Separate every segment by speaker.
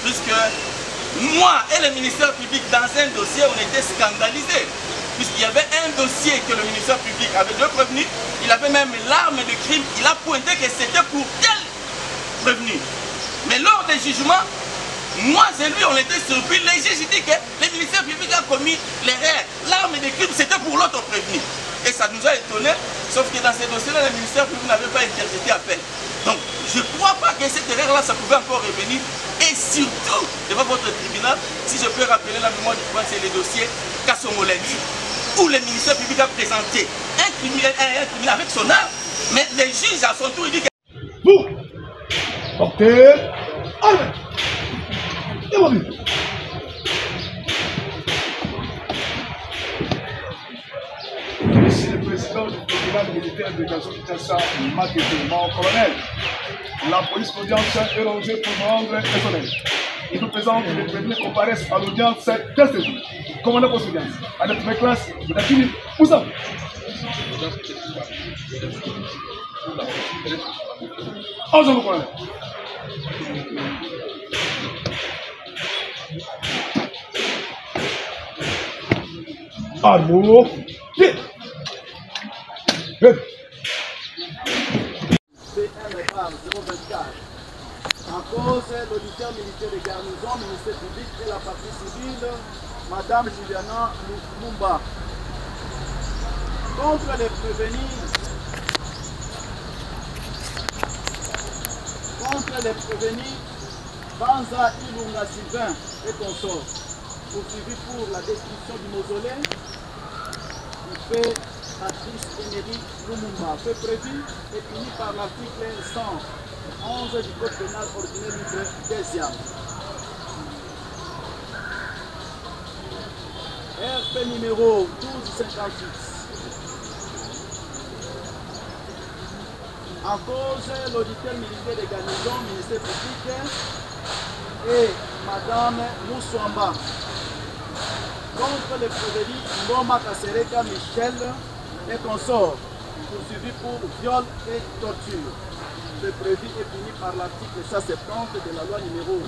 Speaker 1: Puisque moi et le ministère public, dans un dossier, on était scandalisés. Puisqu'il y avait un dossier que le ministère public avait deux prévenus, il avait même l'arme de crime, il a pointé que c'était pour tel prévenu. Mais lors des jugements, moi et lui, on était surpris. Les juges disent que le ministère public a commis l'erreur. L'arme de crime, c'était pour l'autre prévenu. Et ça nous a étonnés, sauf que dans ces dossiers-là, le ministère public n'avait pas interjeté appel. Donc, je ne crois pas que cette erreur-là, ça pouvait encore revenir. Et surtout, devant votre tribunal, si je peux rappeler la mémoire du point, c'est le dossier Kassomolendi, où le ministère public a présenté un criminel avec son arme, mais les juges, à son tour, ils disent que...
Speaker 2: Vous, portez, allez, et vous. Monsieur le président du tribunal militaire de Kinshasa, mon colonel, la police d'audience est rangée pour me rendre personnel. Il vous présente que les prévenus comparaissent à l'audience dès ce jour. Commandant pour l'audience, à notre classe, vous avez fini, où ça? Onze ans, colonel. Amour, pied.
Speaker 3: En cause, l'auditeur militaire de garnison, ministère public et la partie civile, Madame Juliana Mumba. Contre les prévenus, Banza Ilunga Sylvain et consort, poursuivi pour la destruction du mausolée, il fait Patrice Emery Lumumba, fait prévu et puni par l'article 111 du Code pénal ordinaire libre deuxième. RP numéro 1258. En cause, l'auditeur militaire de garnison, ministère public et Madame Moussouamba. Contre les prévenus Mboma Kasereka Michel et consort, poursuivi pour viol et torture. Le prévu est puni par l'article 170 de la loi numéro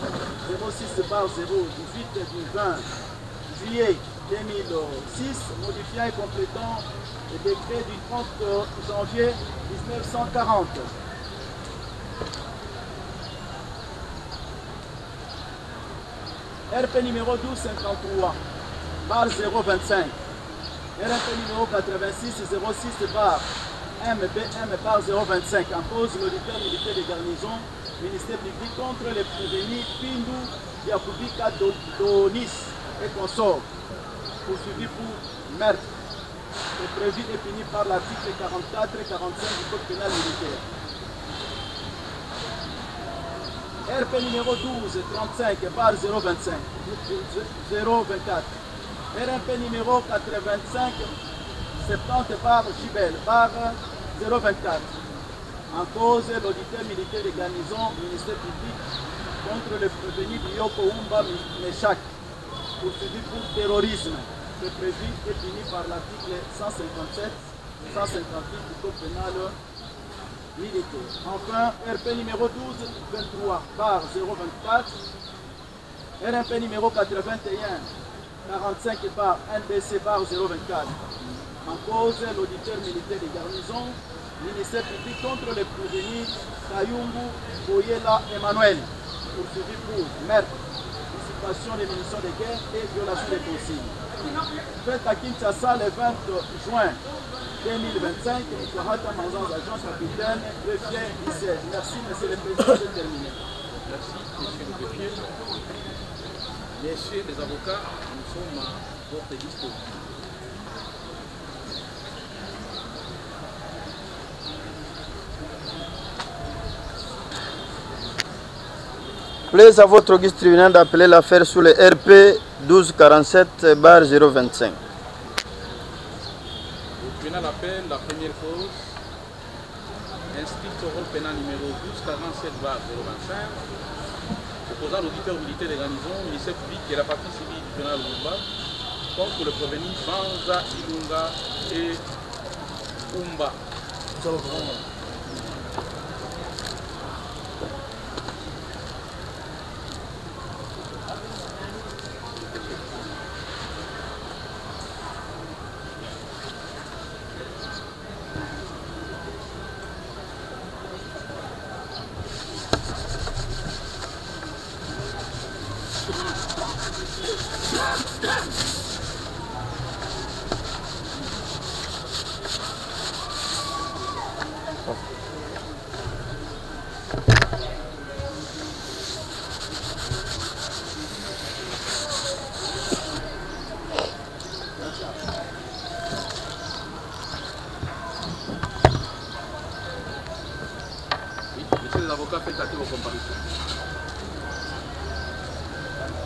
Speaker 3: 06/0 18 du 20 juillet 2006, modifiant et complétant le décret du 30 janvier 1940. RP numéro 1253, barre 025. RP numéro 8606 barre MBM barre 025. En cause l'auditeur militaire de garnison, ministère public contre les prévenus Pindu Yakubika Donis et consort, poursuivi pour meurtre. Le prévu est puni par l'article 44 et 45 du Code pénal militaire. RP numéro 1235 barre 025 024. RP numéro 85 70 barre Gibel barre 024. En cause l'auditeur militaire de garnison, ministère public contre le prévenu Bioko Umba Meshak, poursuivi pour terrorisme. Le prévu est puni par l'article 157 158 du Code pénal militaire. Enfin, RP numéro 1223 barre 024, RP numéro 81 45 barre NBC barre 024. En cause l'auditeur militaire de garnison, ministère public contre les prévenus Kayungu Boyela Emmanuel, poursuivi pour meurtre, dissipation des munitions de guerre et violation des consignes. Fait à Kinshasa le 20 juin 2025, Nicohata Manzans, agent capitaine, greffier lycée. Merci, monsieur le président, de terminer.
Speaker 4: Merci, monsieur le greffier. Messieurs les avocats, nous sommes à votre disposition.
Speaker 5: Plaise à votre auguste tribunal d'appeler l'affaire sous le RP 1247/025.
Speaker 4: Le tribunal appelle la première cause, inscrite au rôle pénal numéro 1247/025, opposant l'auditeur militaire des garnisons, ministère public et la partie civile du tribunal Lumumba, contre le prévenu Banza Ilunga et Umba.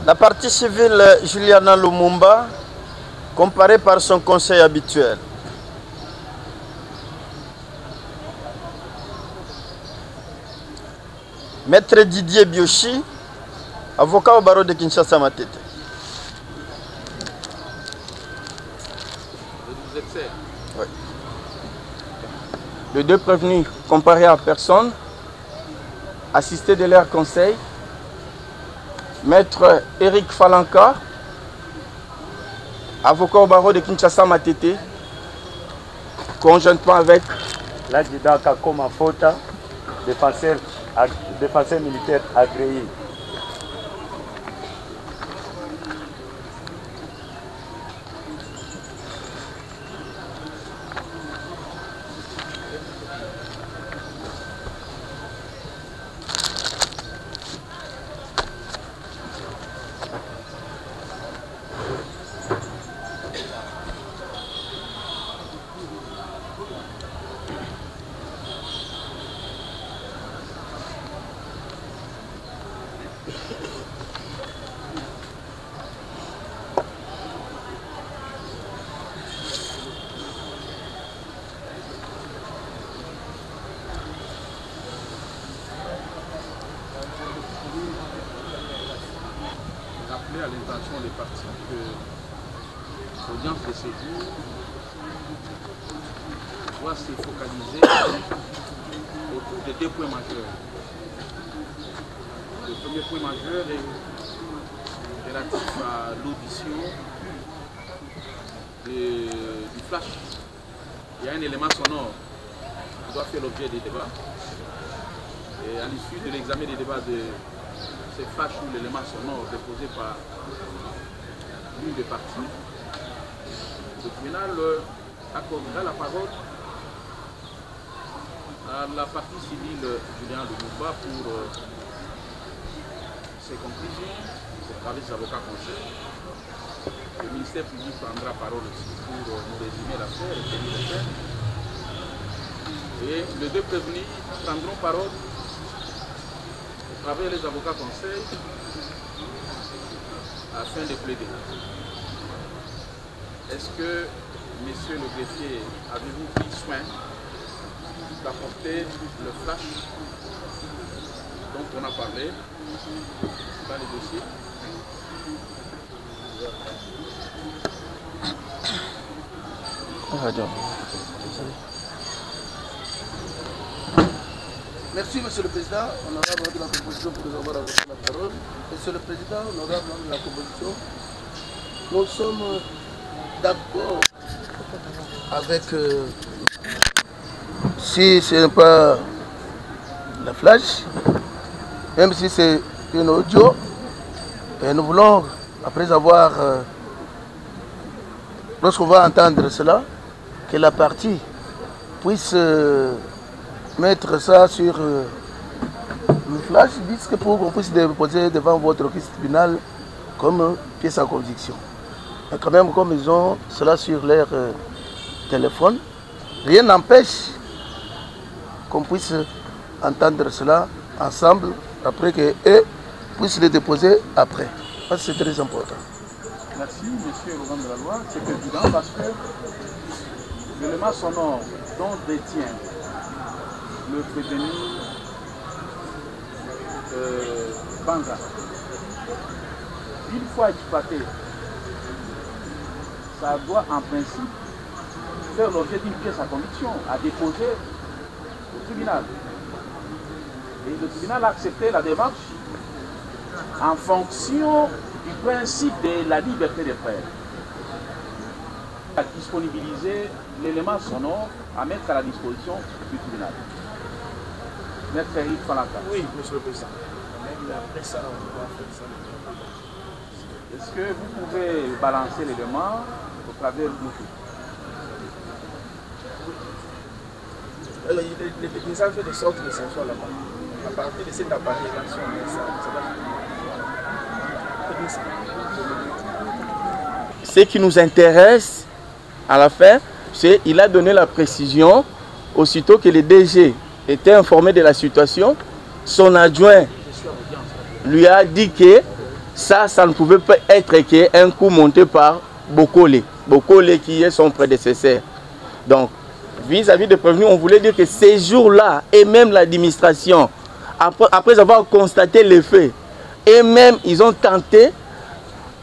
Speaker 5: La partie civile Juliana Lumumba, comparée par son conseil habituel. Maître Didier Bioshi, avocat au barreau de Kinshasa Matete.
Speaker 1: Oui. Les deux prévenus comparés à personne, assistés de leur conseil, Maître Eric Falanka, avocat au barreau de Kinshasa Matete, conjointement avec
Speaker 6: l'adjudant Kakoma Fota, défenseur militaire agréé.
Speaker 4: À l'intention des parties que l'audience de séjour doit se focaliser autour de deux points majeurs. Le premier point majeur est relatif à l'audition du flash. Il y a un élément sonore qui doit faire l'objet des débats. Et à l'issue de l'examen des débats de ces flashs ou l'élément sonore déposé par l'une des parties, le tribunal accordera la parole à la partie civile Julien Lumumba pour ses conclusions, avec ses avocats conseils. Le ministère public prendra parole aussi pour nous résumer l'affaire et tenir le fait. Et les deux prévenus prendront parole à travers les avocats conseils afin de plaider. Est-ce que, monsieur le greffier, avez-vous pris soin d'apporter le flash dont on a parlé dans les dossiers?
Speaker 7: Merci, Monsieur le Président, honorable de la composition pour nous avoir adressé la parole. Monsieur le Président, honorable de la composition, nous sommes d'accord avec, si ce n'est pas la flash, même si c'est une audio, et nous voulons, après avoir, lorsqu'on va entendre cela, que la partie puisse mettre ça sur le flash disque pour qu'on puisse déposer devant votre tribunal comme pièce à conviction. Mais quand même, comme ils ont cela sur leur téléphone, rien n'empêche qu'on puisse entendre cela ensemble après qu'eux puissent le déposer après. Parce que c'est très important.
Speaker 4: Merci, monsieur Laurent de la Loi. C'est évident parce que l'élément sonore dont détient le prévenu Banza, une fois exploité, ça doit en principe faire l'objet d'une pièce à conviction à déposer au tribunal. Et le tribunal a accepté la démarche en fonction du principe de la liberté des frères. À disponibiliser l'élément sonore à mettre à la disposition du tribunal. Maître Eric Falaka.
Speaker 6: Oui, monsieur le Président.
Speaker 3: après ça, on va faire ça.
Speaker 4: Est-ce que vous pouvez balancer l'élément au travers du tout?
Speaker 3: Les gens font de sorte que ça soit là-bas. À partir de cet appareil-là, si on met ça va finir.
Speaker 5: Ce qui nous intéresse à la fin, c'est qu'il a donné la précision aussitôt que le DG était informé de la situation. Son adjoint lui a dit que ça ne pouvait pas être qu'un coup monté par Bokole qui est son prédécesseur. Donc, vis-à-vis des prévenus, on voulait dire que ces jours-là, et même l'administration, après avoir constaté les faits, et même ils ont tenté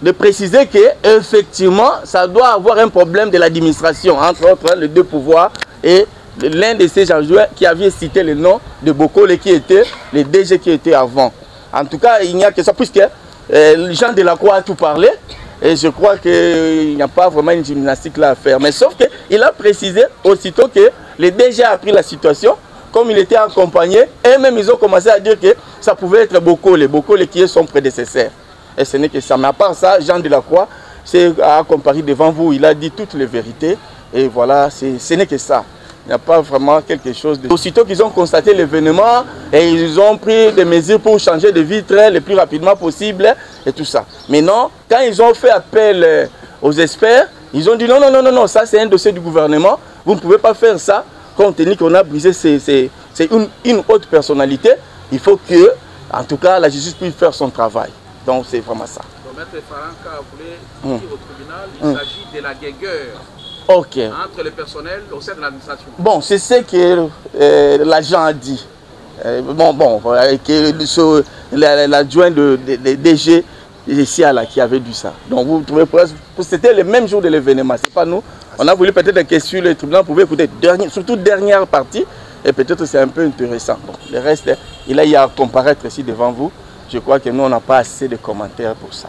Speaker 5: de préciser que effectivement, ça doit avoir un problème de l'administration, entre autres les deux pouvoirs, et l'un de ces adjoints qui avait cité le nom de Bokole qui était le DG qui était avant. En tout cas, il n'y a que ça, puisque Jean Delacroix a tout parlé, et je crois qu'il n'y a pas vraiment une gymnastique là à faire. Mais sauf qu'il a précisé aussitôt que le DG a pris la situation, comme il était accompagné, et même ils ont commencé à dire que ça pouvait être Bokole qui est son prédécesseur. Et ce n'est que ça. Mais à part ça, Jean Delacroix a comparé devant vous, il a dit toutes les vérités. Et voilà, ce n'est que ça. Il n'y a pas vraiment quelque chose de... Aussitôt qu'ils ont constaté l'événement, et ils ont pris des mesures pour changer de vitre le plus rapidement possible, et tout ça. Mais non, quand ils ont fait appel aux experts, ils ont dit non, ça c'est un dossier du gouvernement, vous ne pouvez pas faire ça, compte tenu qu'on a brisé, c'est une haute personnalité, il faut que, en tout cas, la justice puisse faire son travail. Donc c'est vraiment ça.
Speaker 4: Donc, Maître Faranka voulait dire au tribunal, il s'agit de la guéguerre entre les personnels au sein de l'administration.
Speaker 5: Bon, c'est ce que l'agent a dit. Que l'adjoint de DG ici qui avait dit ça. Donc vous trouvez, c'était le même jour de l'événement, c'est pas nous. On a voulu peut-être que sur le tribunal, on pouvait écouter surtout dernière partie, et peut-être c'est un peu intéressant. Bon, le reste, il a eu à comparaître ici devant vous. Je crois que nous, on n'a pas assez de commentaires pour ça.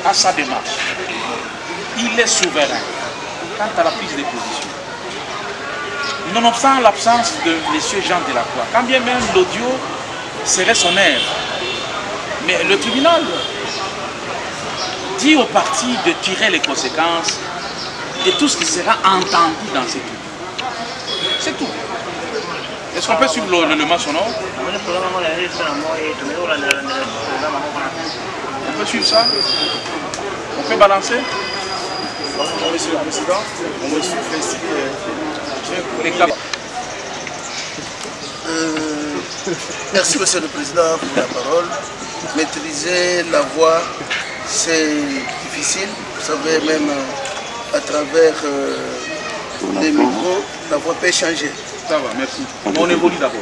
Speaker 4: À sa démarche, il est souverain quant à la prise de position. Nonobstant l'absence de M. Jean Delacroix, quand bien même l'audio serait son œuvre, mais le tribunal dit aux partis de tirer les conséquences de tout ce qui sera entendu dans ces trucs. C'est tout. Est-ce qu'on peut suivre l'élément sonore? On peut suivre ça? On peut balancer?
Speaker 2: Monsieur le Président, on me suit ici
Speaker 4: les cas.
Speaker 7: Merci Monsieur le Président pour la parole. Maîtriser la voix, c'est difficile. Vous savez, même à travers les micros, la voix peut changer.
Speaker 4: Ça va, merci. On évolue d'abord.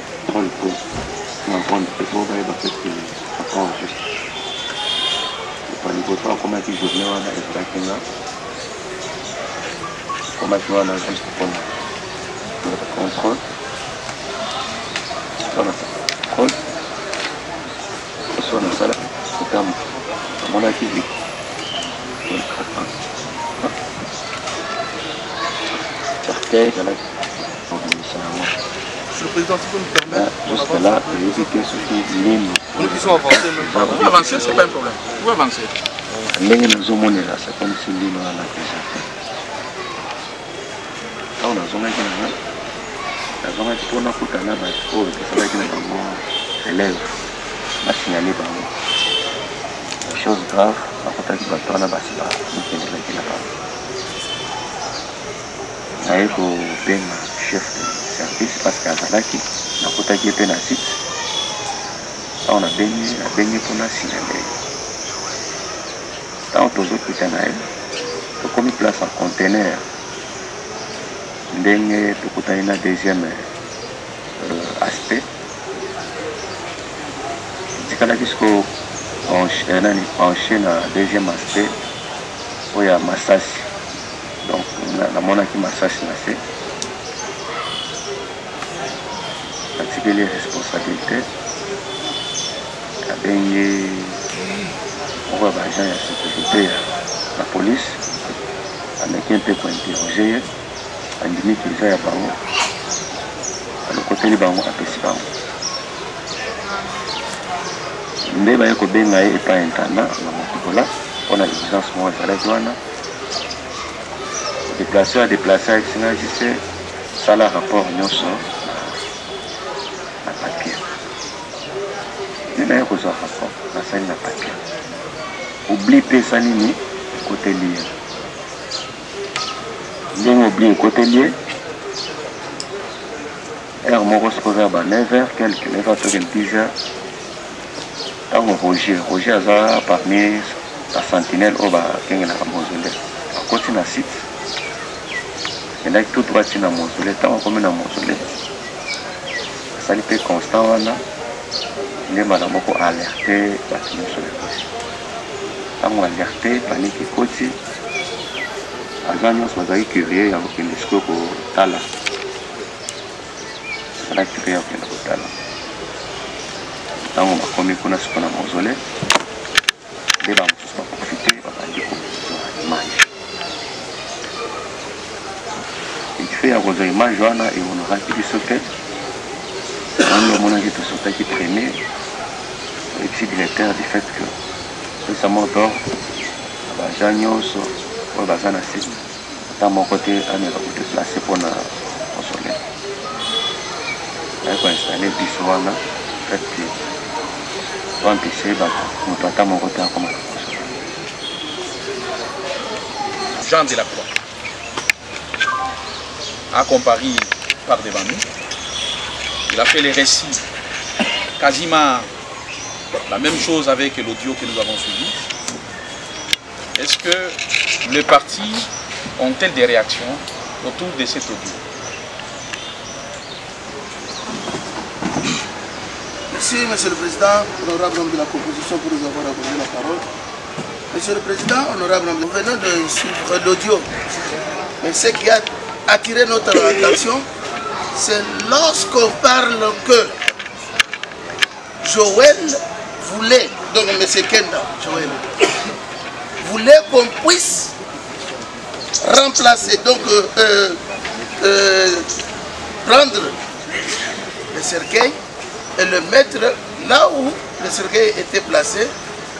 Speaker 2: Monsieur le Président, si vous me permettez,
Speaker 8: jusque-là, nous puissions avancer.
Speaker 4: Vous pouvez avancer, c'est pas un problème. Vous pouvez avancer.
Speaker 8: C'est comme si l'île a déjà fait. On a besoin élèves va signaler des choses graves à côté de la chef de service parce qu'à Zalaki, à côté de la site, on a baigné pour la signaler. Tant aux autres pétanaïs, comme une place en conteneur, baigné pour un deuxième aspect. C'est là qu'on enchaîne un deuxième aspect où il y a massage. Donc, la monnaie qui massage c'est particulier responsabilité. On va agent de sécurité, la police, avec un peu pour interroger, on dit qu'ils aient à le côté du banc à Pessiban. nde baye kobenga ye epa intendant na mokolo mpona exigence moko ezalaki wana déplacé a déplacé ayekisingaki se sala rapport nyonso na papier nde naye kozwa rapport nasali na papier oubli mpe esa nini ekoteli ye ndenge oubli ekoteli ye heure moko siko vers ba 9h quelque 9h to 10h ntango Roger aza parmi la sentinelle oyo bakengelaka mausolée akoti na site endaki tout droit ti na mausolée ntango akomi na mausolée asali mpe constant wana nde mbala moko alerte bato nyonso ekosi ntango alerte panike ekoti aza nyonso bazalaki curie ya kokende sikoyo kotala asalaki curie ya kokende kotala ntango bakomi kuna siko na mausolée nde bamosusu baprofite babandi kozwa image ekife ya kozwa image wana ehonoraki biso te wana omonaki tosotaki premier ex directeur du fait que pesa motor baja nyonso oyo baza na site ata moko te ameka kodeplace mpona mausolée aye koinstalle biso wana fait empêcher moto ata moko te akoma na mausolée.
Speaker 4: Jean Delacroix a comparé par devant nous. Il a fait les récits quasiment la même chose avec l'audio que nous avons suivi. Est-ce que les partis ont-elles des réactions autour de cet audio?
Speaker 7: Merci, Monsieur le Président, honorable membre de la composition, pour nous avoir accordé la parole. Monsieur le Président, honorable membre, nous venons de suivre l'audio. Mais ce qui a attiré notre attention, c'est lorsqu'on parle que Joël voulait, donc M. Kenda, Joël, voulait qu'on puisse remplacer, donc prendre le cercueil et le mettre là où le cercueil était placé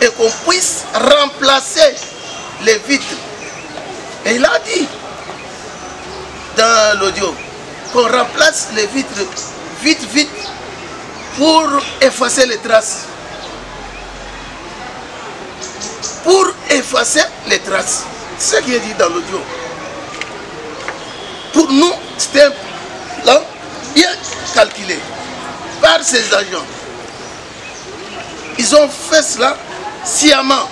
Speaker 7: et qu'on puisse remplacer les vitres. Et il a dit dans l'audio qu'on remplace les vitres vite pour effacer les traces. Pour effacer les traces. C'est ce qui est dit dans l'audio. Pour nous, c'était un plan bien calculé par ces agents. Ils ont fait cela sciemment.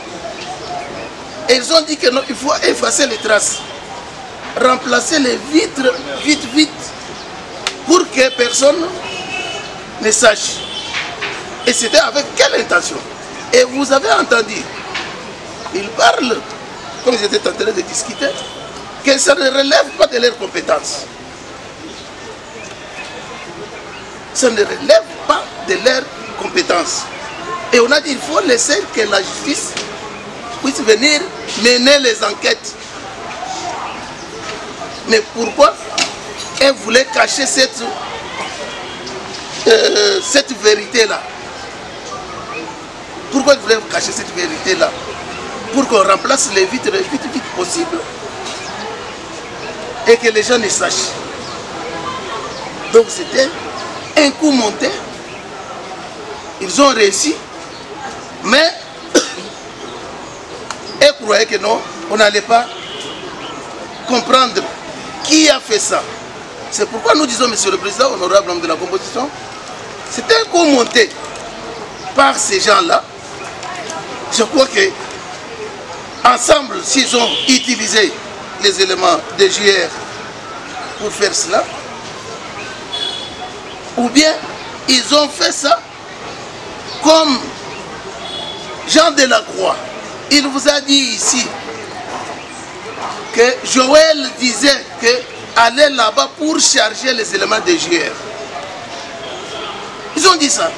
Speaker 7: Et ils ont dit que non, il faut effacer les traces. Remplacer les vitres vite pour que personne ne sache. Et c'était avec quelle intention? Et vous avez entendu, ils parlent, comme ils étaient en train de discuter, que ça ne relève pas de leurs compétences. Ça ne relève pas de leurs compétences. Et on a dit qu'il faut laisser que la justice puisse venir mener les enquêtes. Mais pourquoi elle voulait cacher cette vérité-là? Pourquoi elle voulait cacher cette vérité-là? Pour qu'on remplace les vitres vite possible et que les gens ne sachent. Donc c'était un coup monté. Ils ont réussi, mais ils croyaient que non, on n'allait pas comprendre qui a fait ça. C'est pourquoi nous disons, Monsieur le Président, honorable homme de la composition, c'est un coup monté par ces gens-là. Je crois que ensemble, s'ils ont utilisé les éléments de JR pour faire cela, ou bien ils ont fait ça comme Jean Delacroix. Il vous a dit ici que Joël disait qu'aller là-bas pour charger les éléments de JR. Ils ont dit ça.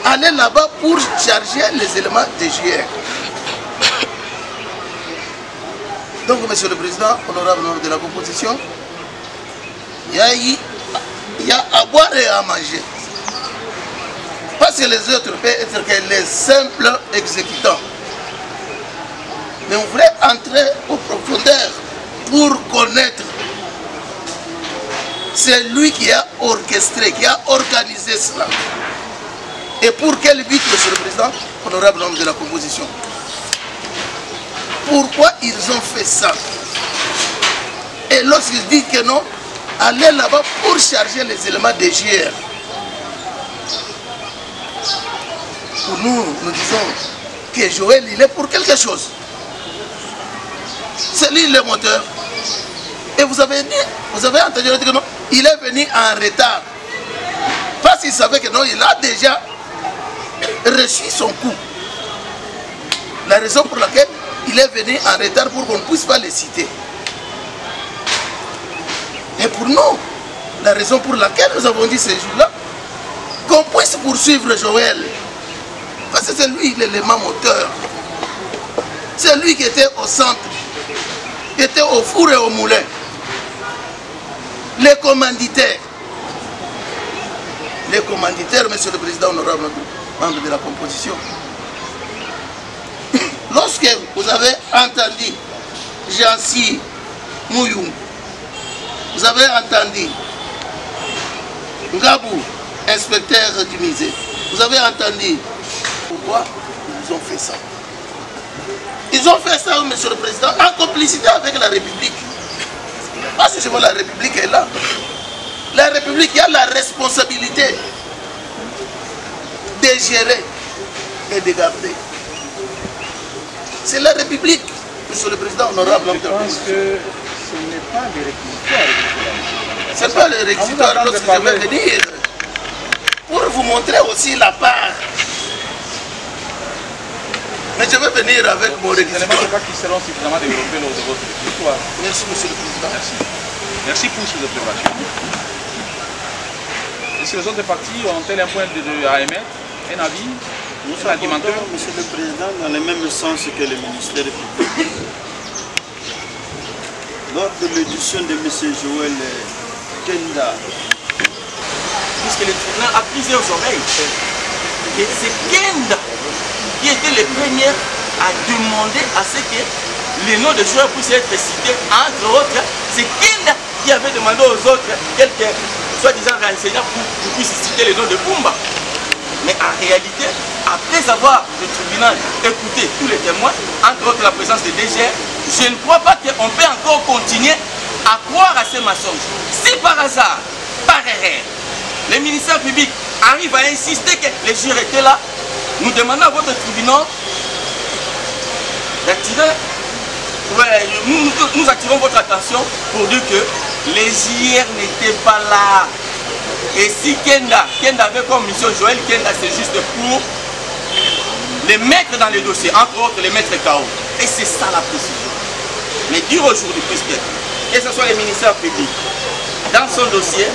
Speaker 7: Aller là-bas pour charger les éléments de JR. Donc, Monsieur le Président, honorable membre de la composition, il y a à boire et à manger. Pas Parce que les autres peuvent être que les simples exécutants. Mais on voudrait entrer aux profondeurs pour connaître. C'est lui qui a orchestré, qui a organisé cela. Et pour quel but, Monsieur le Président, honorable homme de la composition? Pourquoi ils ont fait ça? Et lorsqu'ils disent que non, allez là-bas pour charger les éléments des JR. Pour nous, nous disons que Joël, il est pour quelque chose. C'est lui le moteur. Et vous avez entendu que non, il est venu en retard. Parce qu'il savait que non, il a déjà reçu son coup. La raison pour laquelle il est venu en retard pour qu'on ne puisse pas les citer. Et pour nous, la raison pour laquelle nous avons dit ces jours-là, qu'on puisse poursuivre Joël. Parce que c'est lui l'élément moteur. C'est lui qui était au centre, qui était au four et au moulin. Les commanditaires, Monsieur le Président honorable, membre de la composition. Lorsque vous avez entendu Jancy Mouyou, vous avez entendu Ngabou, inspecteur du musée, vous avez entendu pourquoi ils ont fait ça. Ils ont fait ça, Monsieur le Président, en complicité avec la République. Parce que la République est là. La République a la responsabilité de gérer et de garder. C'est la République, Monsieur le Président honorable.
Speaker 4: Je pense que ce n'est pas les réquisitoires.
Speaker 7: Ce n'est pas les réquisitoires lorsque je vais venir. Pour vous montrer aussi la part. Mais je vais venir avec mon réquisitoire.
Speaker 4: Ce n'est pas qui seront suffisamment développés lors de votre réquisitoire.
Speaker 7: Merci, Monsieur le Président.
Speaker 4: Merci. Merci pour ces observations. Est-ce que les autres partis ont-elles un point à émettre, un avis, un argumentaire?
Speaker 3: Monsieur le Président, dans le même sens que le ministère public. Lors de l'édition de M. Joël Kenda,
Speaker 1: puisque le tribunal a plusieurs oreilles, et c'est Kenda qui était le premier à demander à ce que les noms de joueurs puissent être cités, entre autres. C'est Kenda qui avait demandé aux autres quelques soi-disant renseignants pour qu'ils puissent citer les noms de Bumba. Mais en réalité, après avoir le tribunal écouté tous les témoins, entre autres la présence des DGR, je ne crois pas qu'on peut encore continuer à croire à ces mensonges. Si par hasard, par erreur, le ministère public arrive à insister que les jurés étaient là, nous demandons à votre tribunal d'attirer, nous attirons votre attention pour dire que les JR n'étaient pas là. Et si Kenda avait comme mission Joël Kenda, c'est juste pour les mettre dans les dossiers, entre autres les mettre KO. Et c'est ça la précision. Mais dire aujourd'hui, puisque que ce soit le ministère public, dans son dossier,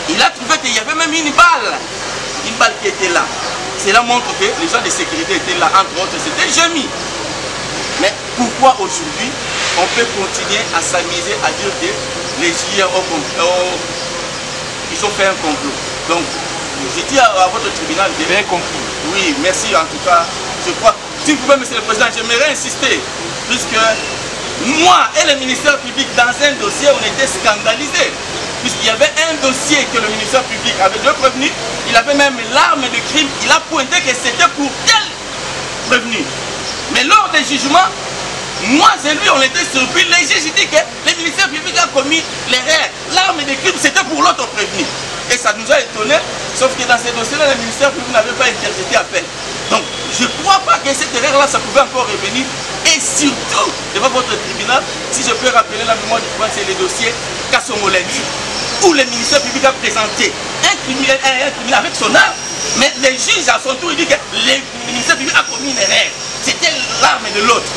Speaker 1: il a trouvé qu'il y avait même une balle qui était là. Cela montre que les gens de sécurité étaient là, entre autres, c'était Jémy. Mais pourquoi aujourd'hui on peut continuer à s'amuser à dire que les JR ils ont fait un complot? Donc, je dis à votre tribunal de bien compris. Oui, merci en tout cas. Je crois, si vous pouvez, Monsieur le Président, j'aimerais insister, puisque moi et le ministère public, dans un dossier, on était scandalisés. Puisqu'il y avait un dossier que le ministère public avait deux prévenus, il avait même l'arme de crime, il a pointé que c'était pour tel prévenu. Mais lors des jugements, moi et lui, on était surpris. Les juges disent que le ministère public a commis l'erreur. L'arme de crime, c'était pour l'autre prévenu. Et ça nous a étonnés, sauf que dans ces dossiers-là, le ministère public n'avait pas interjeté appel. Donc, je ne crois pas que cette erreur-là, ça pouvait encore revenir. Et surtout, devant votre tribunal, si je peux rappeler la mémoire du tribunal, c'est le dossier Kassomolendi, où le ministère public a présenté un criminel avec son arme, mais les juges à son tour, ils disent que le ministère public a commis une erreur. C'était l'arme de l'autre.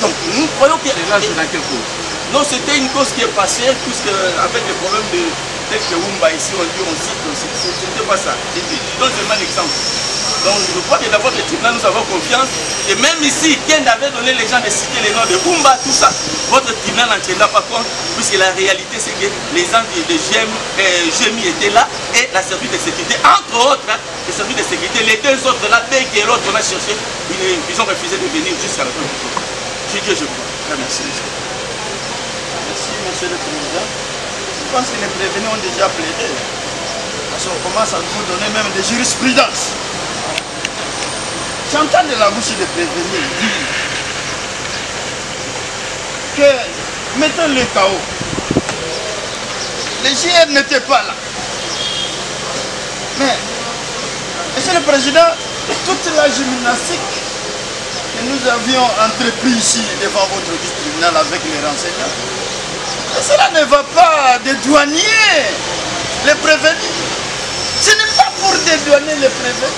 Speaker 1: Donc nous croyons que...
Speaker 4: Et là, c'est dans quelle cause?
Speaker 1: Non, c'était une cause qui est passée, puisque avec le problème de tel que Wumba ici, on dit, on cite, c'était pas ça. Je donne seulement un exemple. Donc je crois que d'abord le tribunal, nous avons confiance. Et même ici, Ken avait donné les gens de citer les noms de Wumba, tout ça. Votre tribunal n'en tiendra pas compte, puisque la réalité c'est que les gens de Jémy étaient là et la service de sécurité, entre autres, les services de sécurité, les deux autres là, dès que l'autre on a cherché, ils ont refusé de venir jusqu'à la fin du jour. C'est Dieu, je crois.
Speaker 3: Merci. Merci, monsieur le président. Je pense que les prévenus ont déjà plaidé. Parce qu'on commence à nous donner même des jurisprudences. J'entends de la bouche des prévenus dire que, mettons le chaos, les JR n'étaient pas là. Mais, monsieur le président, toute la gymnastique que nous avions entrepris ici devant votre tribunal avec les renseignants, cela ne va pas dédouaner les prévenus. Ce n'est pas pour dédouaner les prévenus.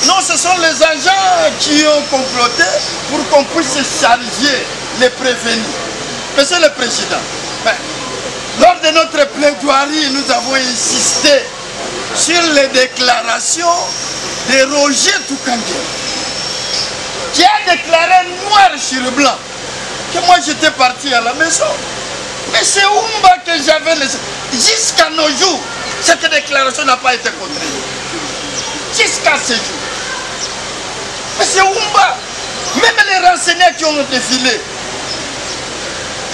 Speaker 3: Non, ce sont les agents qui ont comploté pour qu'on puisse charger les prévenus. Monsieur le Président, lors de notre plaidoirie, nous avons insisté sur les déclarations de Roger Toukangé, qui a déclaré noir sur blanc que moi j'étais parti à la maison. Mais c'est Oumba que j'avais laissé. Jusqu'à nos jours, cette déclaration n'a pas été contredite. Jusqu'à ce jour. Mais c'est Oumba. Même les renseignants qui ont défilé,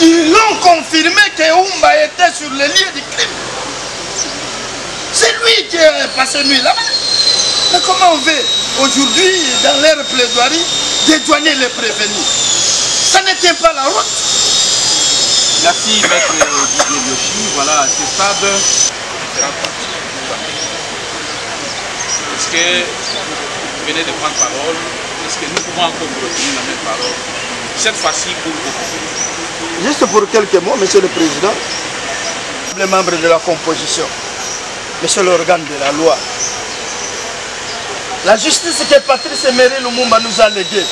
Speaker 3: ils l'ont confirmé que Oumba était sur le lieu du crime. C'est lui qui est passé nuit là-bas. Mais comment on veut aujourd'hui, dans leur plaidoirie, dédouaner les prévenus? Ça ne tient pas la route.
Speaker 4: Merci, maître Didier Yoshi. Voilà, à ce stade, différentes parties. Est-ce que vous venez de prendre parole? Est-ce que nous pouvons encore retenir la même parole? Cette fois-ci, pour vous.
Speaker 3: Juste pour quelques mots, monsieur le Président, les membres de la composition, monsieur l'organe de la loi, la justice que Patrice Emery Lumumba nous a léguée,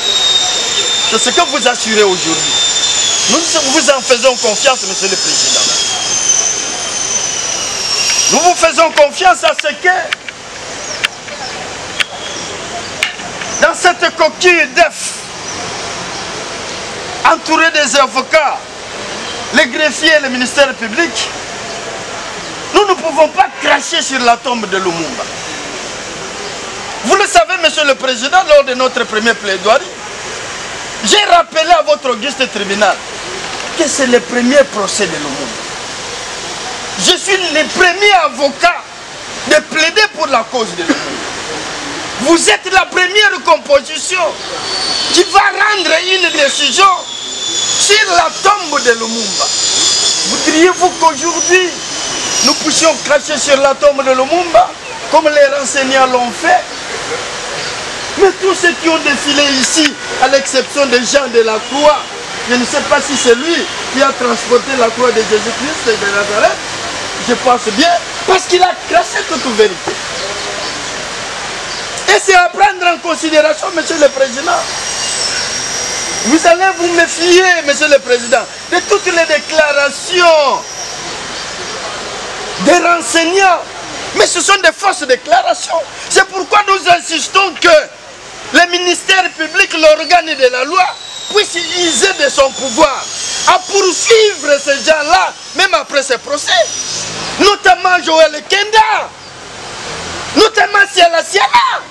Speaker 3: c'est ce que vous assurez aujourd'hui. Nous vous en faisons confiance, monsieur le Président. Nous vous faisons confiance à ce que, dans cette coquille d'œuf, entouré des avocats, les greffiers et le ministère public, nous ne pouvons pas cracher sur la tombe de Lumumba. Vous le savez, monsieur le Président, lors de notre premier plaidoirie, j'ai rappelé à votre auguste tribunal que c'est le premier procès de Lumumba. Je suis le premier avocat de plaider pour la cause de Lumumba. Vous êtes la première composition qui va rendre une décision sur la tombe de Lumumba. Voudriez-vous qu'aujourd'hui, nous puissions cracher sur la tombe de Lumumba, comme les renseignants l'ont fait? Mais tous ceux qui ont défilé ici, à l'exception des gens de la croix, je ne sais pas si c'est lui qui a transporté la croix de Jésus-Christ de Nazareth, je pense bien, parce qu'il a craché toute vérité. Et c'est à prendre en considération, monsieur le Président. Vous allez vous méfier, monsieur le Président, de toutes les déclarations des renseignants. Mais ce sont des fausses déclarations. C'est pourquoi nous insistons que le ministère public, l'organe de la loi, puisse user de son pouvoir à poursuivre ces gens-là, même après ces procès. Notamment Joël Kenda, notamment Siala Siala.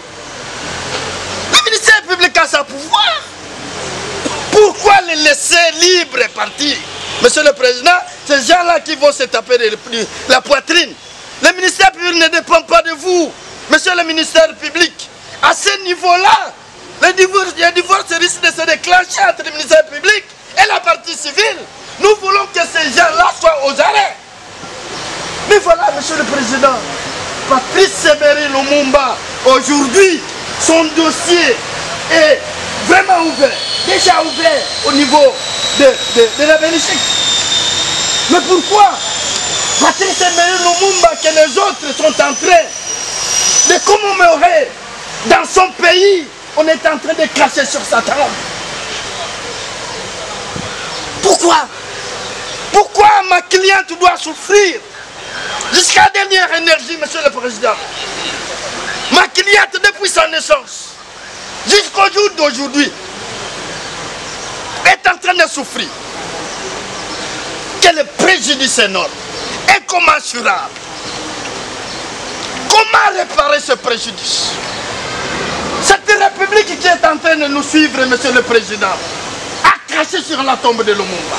Speaker 3: Le ministère public a son pouvoir. Pourquoi les laisser libres et partir? Monsieur le Président, ces gens-là qui vont se taper la poitrine, le ministère public ne dépend pas de vous. Monsieur le ministère public, à ce niveau-là, le divorce risque de se déclencher entre le ministère public et la partie civile. Nous voulons que ces gens-là soient aux arrêts. Mais voilà, monsieur le Président, Patrice Emery Lumumba, aujourd'hui, son dossier est vraiment ouvert, déjà ouvert au niveau de la Belgique. Mais pourquoi Patrice Emery Lumumba, que les autres sont en train de commémorer dans son pays, on est en train de cracher sur sa tombe? Pourquoi? Pourquoi ma cliente doit souffrir jusqu'à la dernière énergie, monsieur le Président? Ma cliente, depuis sa naissance jusqu'au jour d'aujourd'hui, est en train de souffrir. Quel préjudice énorme, incommensurable.
Speaker 7: Comment réparer ce préjudice? Cette république qui est en train de nous suivre, Monsieur le Président, a craché sur la tombe de Lumumba.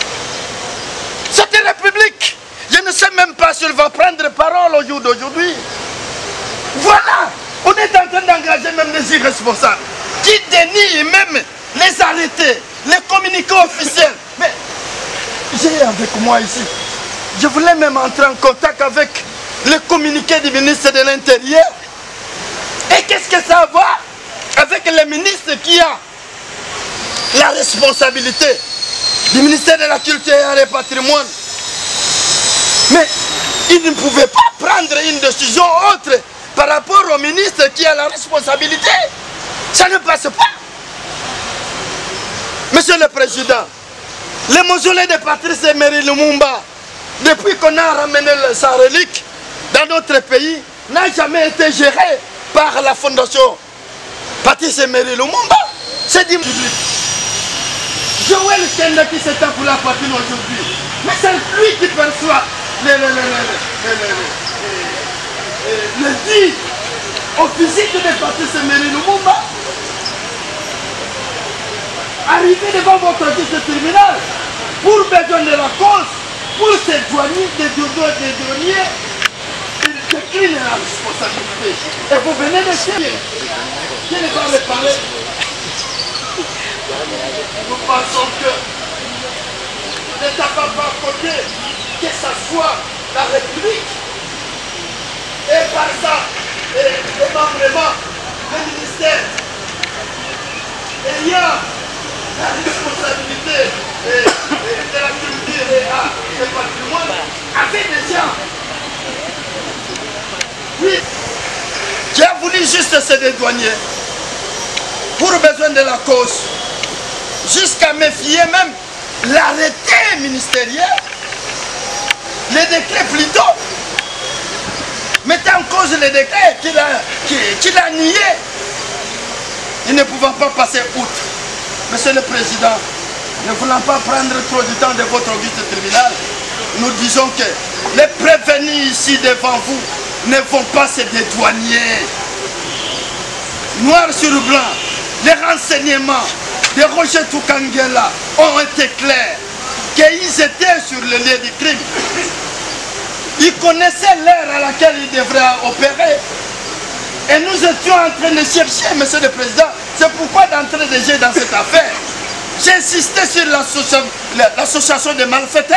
Speaker 7: Cette république, je ne sais même pas si elle va prendre parole au jour d'aujourd'hui. Voilà, on est en train d'engager même des irresponsables qui dénient même les arrêtés, les communiqués officiels. Mais j'ai avec moi ici, je voulais même entrer en contact avec le communiqué du ministre de l'Intérieur. Et qu'est-ce que ça va avec le ministre qui a la responsabilité du ministère de la Culture et du Patrimoine? Mais il ne pouvait pas prendre une décision autre par rapport au ministre qui a la responsabilité. Ça ne passe pas. Monsieur le Président, le mausolée de Patrice Emery Lumumba, depuis qu'on a ramené sa relique dans notre pays, n'a jamais été géré par la fondation Patrice Emery Lumumba. C'est dit Joël Kenda qui s'est pour la patrie aujourd'hui. Mais c'est lui qui perçoit le dit au physique de Patrice Emery Lumumba. Arrivé devant votre justice tribunal pour besoin de la cause, pour ces douaniers, des douaniers, il décline la responsabilité. Et vous venez de dire, qui ne va réparer? Nous pensons que l'État va pas côté, que ce soit la République, et par ça, les membres, le ministère, il y a la responsabilité de la culture et du patrimoine avec des gens. Oui, qui a voulu juste se dédouaner pour besoin de la cause, jusqu'à méfier même l'arrêté ministériel, les décrets plutôt, mettant en cause les décrets qu'il a niés. Il ne pouvait pas passer outre. Monsieur le Président, ne voulant pas prendre trop de temps de votre auguste tribunal, nous disons que les prévenus ici devant vous ne vont pas se dédouaner. Noir sur blanc, les renseignements de Roger Tukangela ont été clairs, qu'ils étaient sur le lieu du crime. Ils connaissaient l'heure à laquelle ils devraient opérer. Et nous étions en train de chercher, Monsieur le Président. C'est pourquoi d'entrer de jeu dans cette affaire, j'ai insisté sur l'association des malfaiteurs.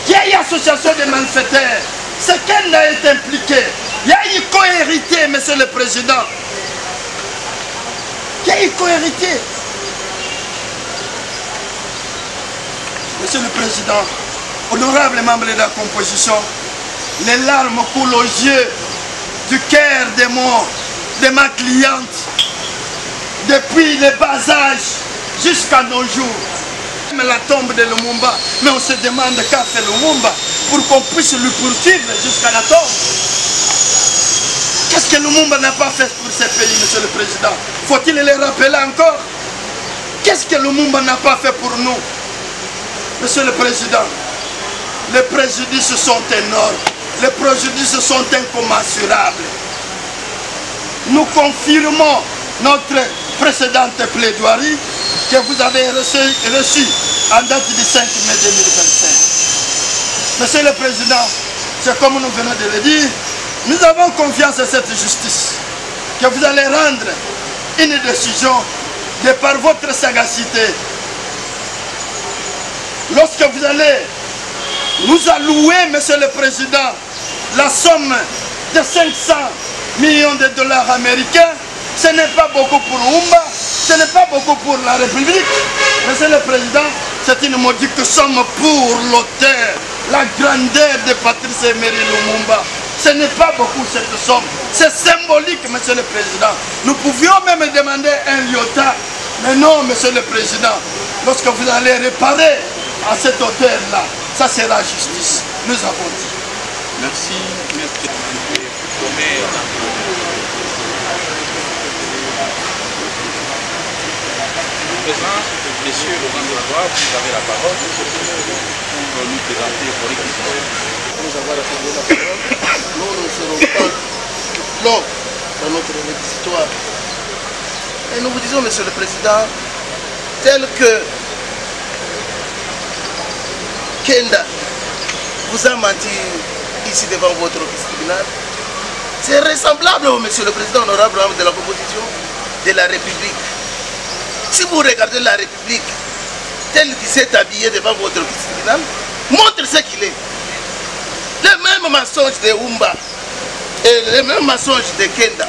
Speaker 7: Il y a une association des malfaiteurs. C'est qu'elle a été impliquée. Il y a une cohérité, Monsieur le Président. Il y a une cohérité. Monsieur le Président, honorable membre de la composition, les larmes coulent aux yeux du cœur de ma cliente, depuis le bas âge jusqu'à nos jours. Même la tombe de Lumumba, mais on se demande qu'a fait Lumumba pour qu'on puisse lui poursuivre jusqu'à la tombe. Qu'est-ce que Lumumba n'a pas fait pour ce pays, Monsieur le Président? Faut-il le rappeler encore? Qu'est-ce que Lumumba n'a pas fait pour nous? Monsieur le Président, les préjudices sont énormes, les préjudices sont incommensurables. Nous confirmons notre précédente plaidoirie que vous avez reçue en date du 5 mai 2025. Monsieur le Président, c'est comme nous venons de le dire, nous avons confiance en cette justice, que vous allez rendre une décision de par votre sagacité. Lorsque vous allez nous allouer, Monsieur le Président, la somme de 500 millions de dollars américains, ce n'est pas beaucoup pour Lumumba, ce n'est pas beaucoup pour la République. Monsieur le Président, c'est une modique somme pour l'auteur, la grandeur de Patrice Emery Lumumba. Ce n'est pas beaucoup cette somme, c'est symbolique, Monsieur le Président. Nous pouvions même demander un iota, mais non, Monsieur le Président, lorsque vous allez réparer à cette hauteur-là, ça sera justice, nous avons dit.
Speaker 4: Merci, maître. Présent, messieurs, le grand de la droite, vous avez la parole pour nous présenter pour l'équipe.
Speaker 7: Nous avons rappelé la parole. Nous ne serons pas longs dans notre histoire. Et nous vous disons, Monsieur le Président, tel que Kenda vous a menti ici devant votre tribunal, c'est ressemblable au Monsieur le Président honorable de la composition de la République. Si vous regardez la République tel qu'il s'est habillé devant votre tribunal, montre ce qu'il est. Le même mensonge de Oumba et le même mensonge de Kenda.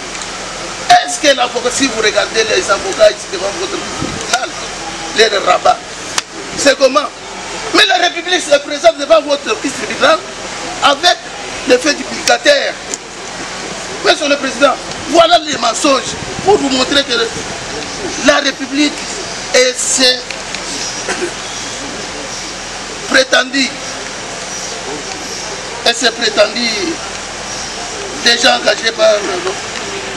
Speaker 7: Est-ce que l'avocat, si vous regardez les avocats ici devant votre tribunal, les rabats, c'est comment? Mais la République se présente devant votre tribunal avec le fait duplicataire. Monsieur le Président, voilà les mensonges pour vous montrer que la République et ses prétendus déjà engagés par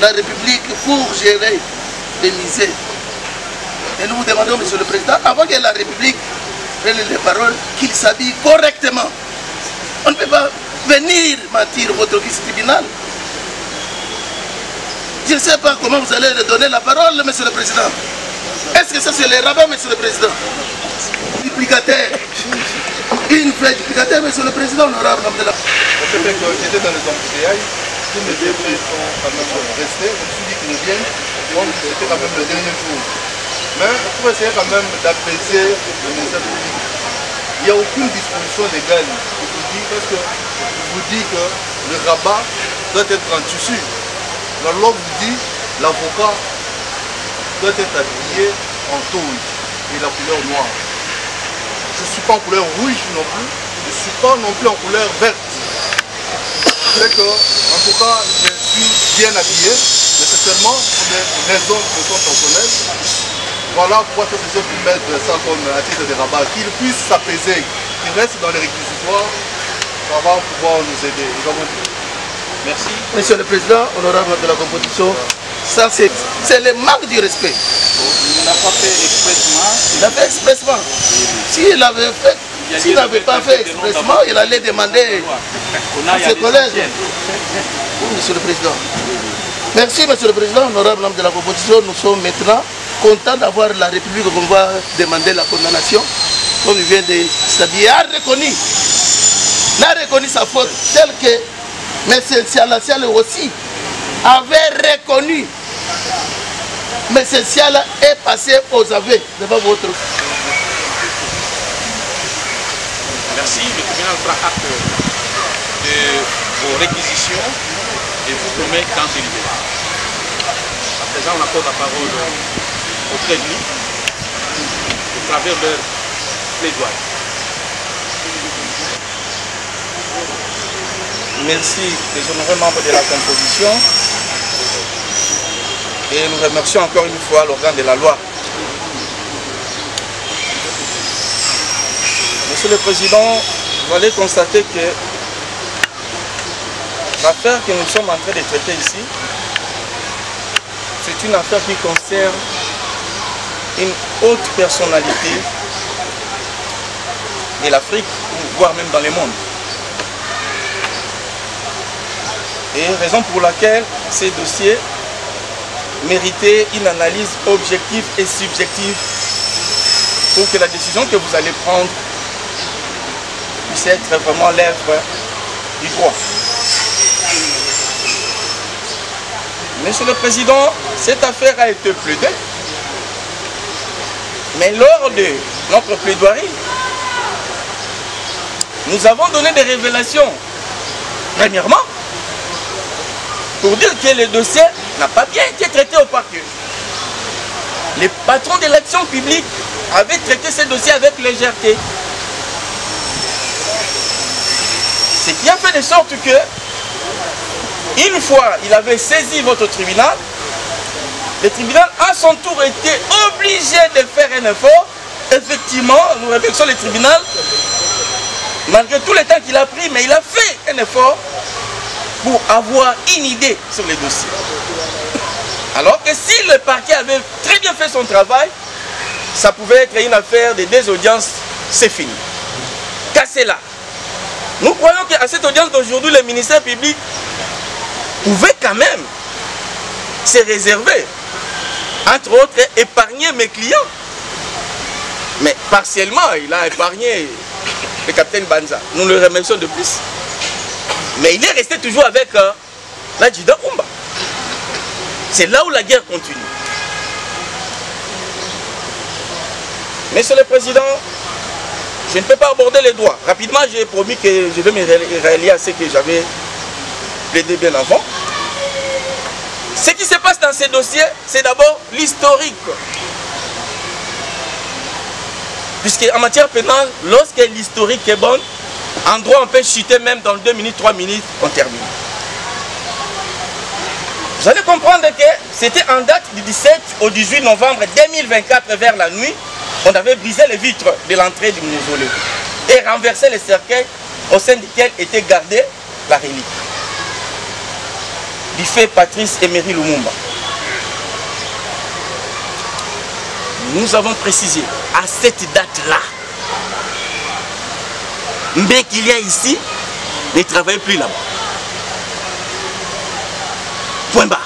Speaker 7: la République pour gérer les misères. Et nous vous demandons, Monsieur le Président, avant que la République prenne les paroles, qu'il s'habille correctement. On ne peut pas venir mentir votre tribunal. Je ne sais pas comment vous allez leur donner la parole, Monsieur le Président. Est-ce que ça c'est les rabats, Monsieur le Président? Duplicataire. Une vraie duplicataire, Monsieur le Président honorable.
Speaker 9: C'est vrai que j'étais dans les embouteillages, tous mes députés sont quand même restés, je me suis dit qu'ils reviennent, donc c'était quand même le dernier jour. Mais pour essayer quand même d'apaiser le ministère public, il n'y a aucune disposition légale, je vous dis, parce que je vous dis que le rabat doit être en tissu. La loi vous dit l'avocat doit être habillé en tôle et la couleur noire. Je ne suis pas en couleur rouge non plus, je ne suis pas non plus en couleur verte. C'est que, en tout cas, je suis bien habillé, mais c'est seulement pour des raisons qui me sont personnelles. Voilà pourquoi ces gens qui mettent ça comme à titre de rabat, qu'ils puissent s'apaiser, qu'ils restent dans les réquisitoires, ça va pouvoir nous aider. Nous avons dit.
Speaker 4: Merci.
Speaker 7: Monsieur le Président, honorable de la composition, ça c'est le manque du respect.
Speaker 4: Il n'a pas fait expressement.
Speaker 7: Il a fait expressement. S'il avait fait, s'il n'avait pas fait expressement, il allait demander à ses collègues. Oui, Monsieur le Président. Merci, Monsieur le Président, honorable membre de la composition. Nous sommes maintenant contents d'avoir la République qu'on va demander la condamnation, comme il vient de s'habiller. Il a reconnu sa faute, telle que M. Siala aussi avait reconnu. Mais M. Siala est passé aux aveux devant votre.
Speaker 4: Merci. Le tribunal prend acte de vos réquisitions et vous promet d'en délibérer. À présent, on accorde la parole aux prévenus au travers de leur plaidoyer.
Speaker 5: Merci les honorés membres de la composition et nous remercions encore une fois l'organe de la loi. Monsieur le Président, vous allez constater que l'affaire que nous sommes en train de traiter ici, c'est une affaire qui concerne une haute personnalité de l'Afrique, voire même dans le monde. Et raison pour laquelle ces dossiers méritaient une analyse objective et subjective pour que la décision que vous allez prendre puisse être vraiment l'œuvre du droit. Monsieur le Président, cette affaire a été plaidée, mais lors de notre plaidoirie, nous avons donné des révélations. Premièrement, pour dire que le dossier n'a pas bien été traité au parquet. Les patrons de l'action publique avaient traité ce dossier avec légèreté. Ce qui a fait de sorte que, une fois il avait saisi votre tribunal, le tribunal à son tour était obligé de faire un effort. Effectivement, nous remercions le tribunal, malgré tout le temps qu'il a pris, mais il a fait un effort pour avoir une idée sur les dossiers. Alors que si le parquet avait très bien fait son travail, ça pouvait être une affaire de 2 audiences, c'est fini. casser là. Nous croyons qu'à cette audience d'aujourd'hui, le ministère public pouvait quand même se réserver, entre autres, épargner mes clients. Mais partiellement, il a épargné le capitaine Banza. Nous le remercions de plus. Mais il est resté toujours avec l'adjudant Oumba. C'est là où la guerre continue. Monsieur le Président, je ne peux pas aborder les droits. Rapidement, j'ai promis que je vais me rallier à ce que j'avais plaidé bien avant. Ce qui se passe dans ces dossiers, c'est d'abord l'historique. Puisqu'en matière pénale, lorsque l'historique est bon, en droit on peut chuter même dans 2 minutes, 3 minutes, on termine. Vous allez comprendre que c'était en date du 17 au 18 novembre 2024 vers la nuit, on avait brisé les vitres de l'entrée du mausolée et renversé les cercueils au sein duquel était gardée la relique du fait Patrice Emery Lumumba. Nous avons précisé à cette date-là, mais qu'il y a ici, ne travaille plus là-bas. Point barre.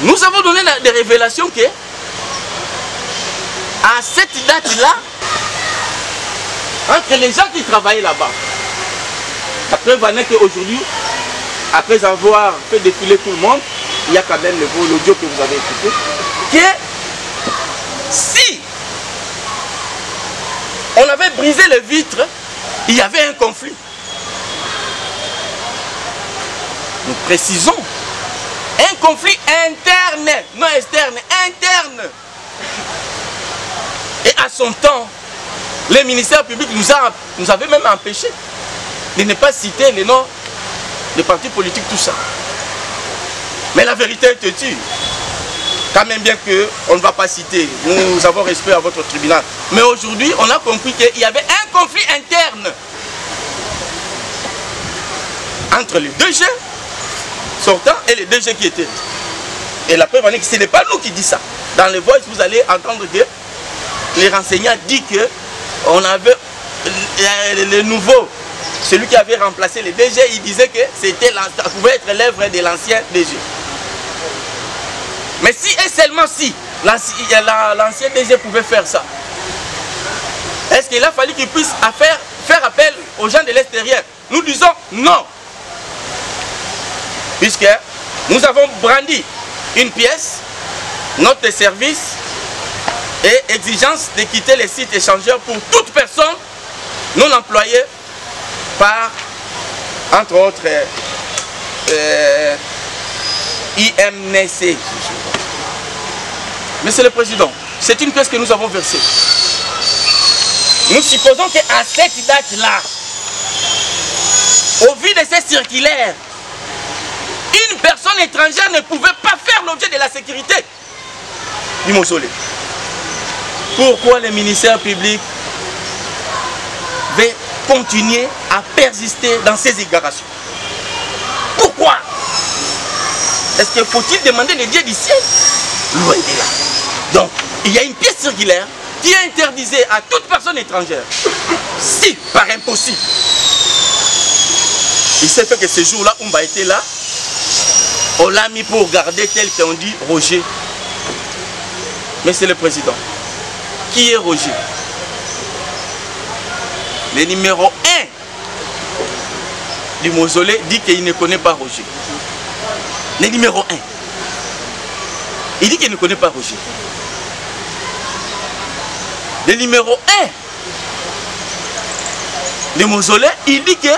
Speaker 5: Nous avons donné des révélations que à cette date-là, entre les gens qui travaillaient là-bas, la preuve en est qu'aujourd'hui, après avoir fait défiler tout le monde, il y a quand même l'audio que vous avez écouté, que si on avait brisé les vitres, il y avait un conflit. Nous précisons, un conflit interne, non externe, interne. Et à son temps, le ministère public nous avait même empêché de ne pas citer les noms des partis politiques, tout ça. Mais la vérité est têtue. Quand même bien qu'on ne va pas citer, nous avons respect à votre tribunal. Mais aujourd'hui, on a compris qu'il y avait un conflit interne entre les DG sortants et les DG qui étaient. Et la preuve en est que ce n'est pas nous qui dit ça. Dans les voix, vous allez entendre que les renseignants disent que on avait le nouveau, celui qui avait remplacé les DG, il disait que ça pouvait être l'œuvre de l'ancien DG. Mais si et seulement si l'ancien DG pouvait faire ça, est-ce qu'il a fallu qu'il puisse faire appel aux gens de l'extérieur? Nous disons non. Puisque nous avons brandi une pièce, note de service et exigence de quitter les sites échangeurs pour toute personne non employée par, entre autres, IMNC. Monsieur le Président, c'est une pièce que nous avons versée. Nous supposons qu'à cette date-là, au vu de ces circulaires, une personne étrangère ne pouvait pas faire l'objet de la sécurité du mausolée. Pourquoi le ministère public va continuer à persister dans ces égarations? Pourquoi? Est-ce qu'il faut-il demander les dieux du ciel? Loin de là. Donc, il y a une pièce circulaire qui interdisait à toute personne étrangère, si par impossible, il s'est fait que ce jour-là, Oumba était là, on l'a mis pour garder tel qu'on dit Roger. Mais c'est le président. Qui est Roger? Le numéro 1 du mausolée dit qu'il ne connaît pas Roger. Le numéro 1. Il dit qu'il ne connaît pas Roger. Le numéro 1 du mausolée, il dit que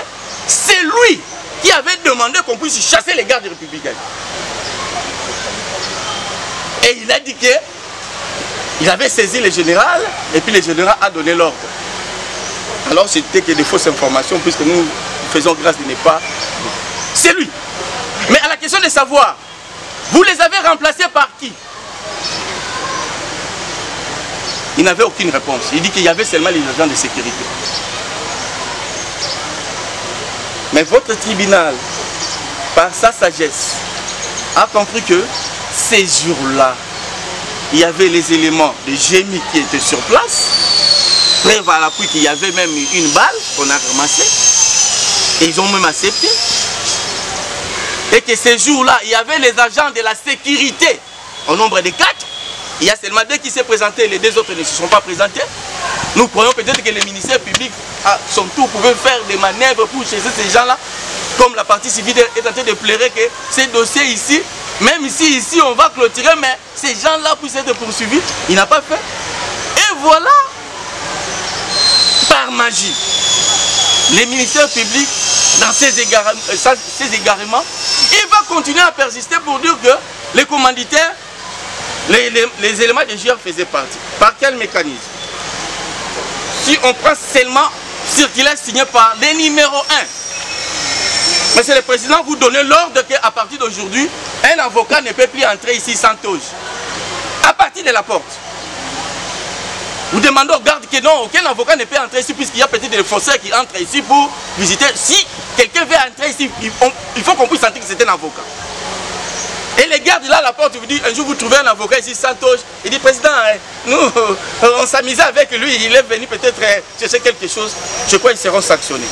Speaker 5: c'est lui qui avait demandé qu'on puisse chasser les gardes républicains. Et il a dit que il avait saisi le général et puis le général a donné l'ordre. Alors c'était que des fausses informations puisque nous faisons grâce de ne pas... C'est lui. Mais à la question de savoir, vous les avez remplacés par qui? Il n'avait aucune réponse. Il dit qu'il y avait seulement les agents de sécurité. Mais votre tribunal, par sa sagesse, a compris que ces jours-là, il y avait les éléments de génie qui étaient sur place. Preuve à l'appui qu'il y avait même une balle qu'on a ramassée. Et ils ont même accepté. Et que ces jours-là, il y avait les agents de la sécurité au nombre de 4. Il y a seulement 2 qui s'est présenté, les 2 autres ne se sont pas présentés. Nous croyons peut-être que les ministères publics, à son tour, pouvaient faire des manœuvres pour chasser ces gens-là. Comme la partie civile est en train de pleurer que ces dossiers ici, même ici on va clôturer, mais ces gens-là puissent être poursuivis. Il n'a pas fait. Et voilà, par magie, les ministères publics, dans ces égarements, il va continuer à persister pour dire que les commanditaires, les éléments de GIR faisaient partie. Par quel mécanisme? Si on prend seulement circulaire signé par les numéros 1, Monsieur le Président, vous donnez l'ordre qu'à partir d'aujourd'hui, un avocat ne peut plus entrer ici sans toge. À partir de la porte. Vous demandez au garde que non, aucun avocat ne peut entrer ici puisqu'il y a peut-être des faussaires qui entrent ici pour visiter. Si quelqu'un veut entrer ici, il faut qu'on puisse sentir que c'est un avocat. Et les gardes là à la porte vous disent, un jour vous trouvez un avocat ici sans toge, il dit, Président, nous on s'amusait avec lui, il est venu peut-être chercher quelque chose, je crois qu'ils seront sanctionnés.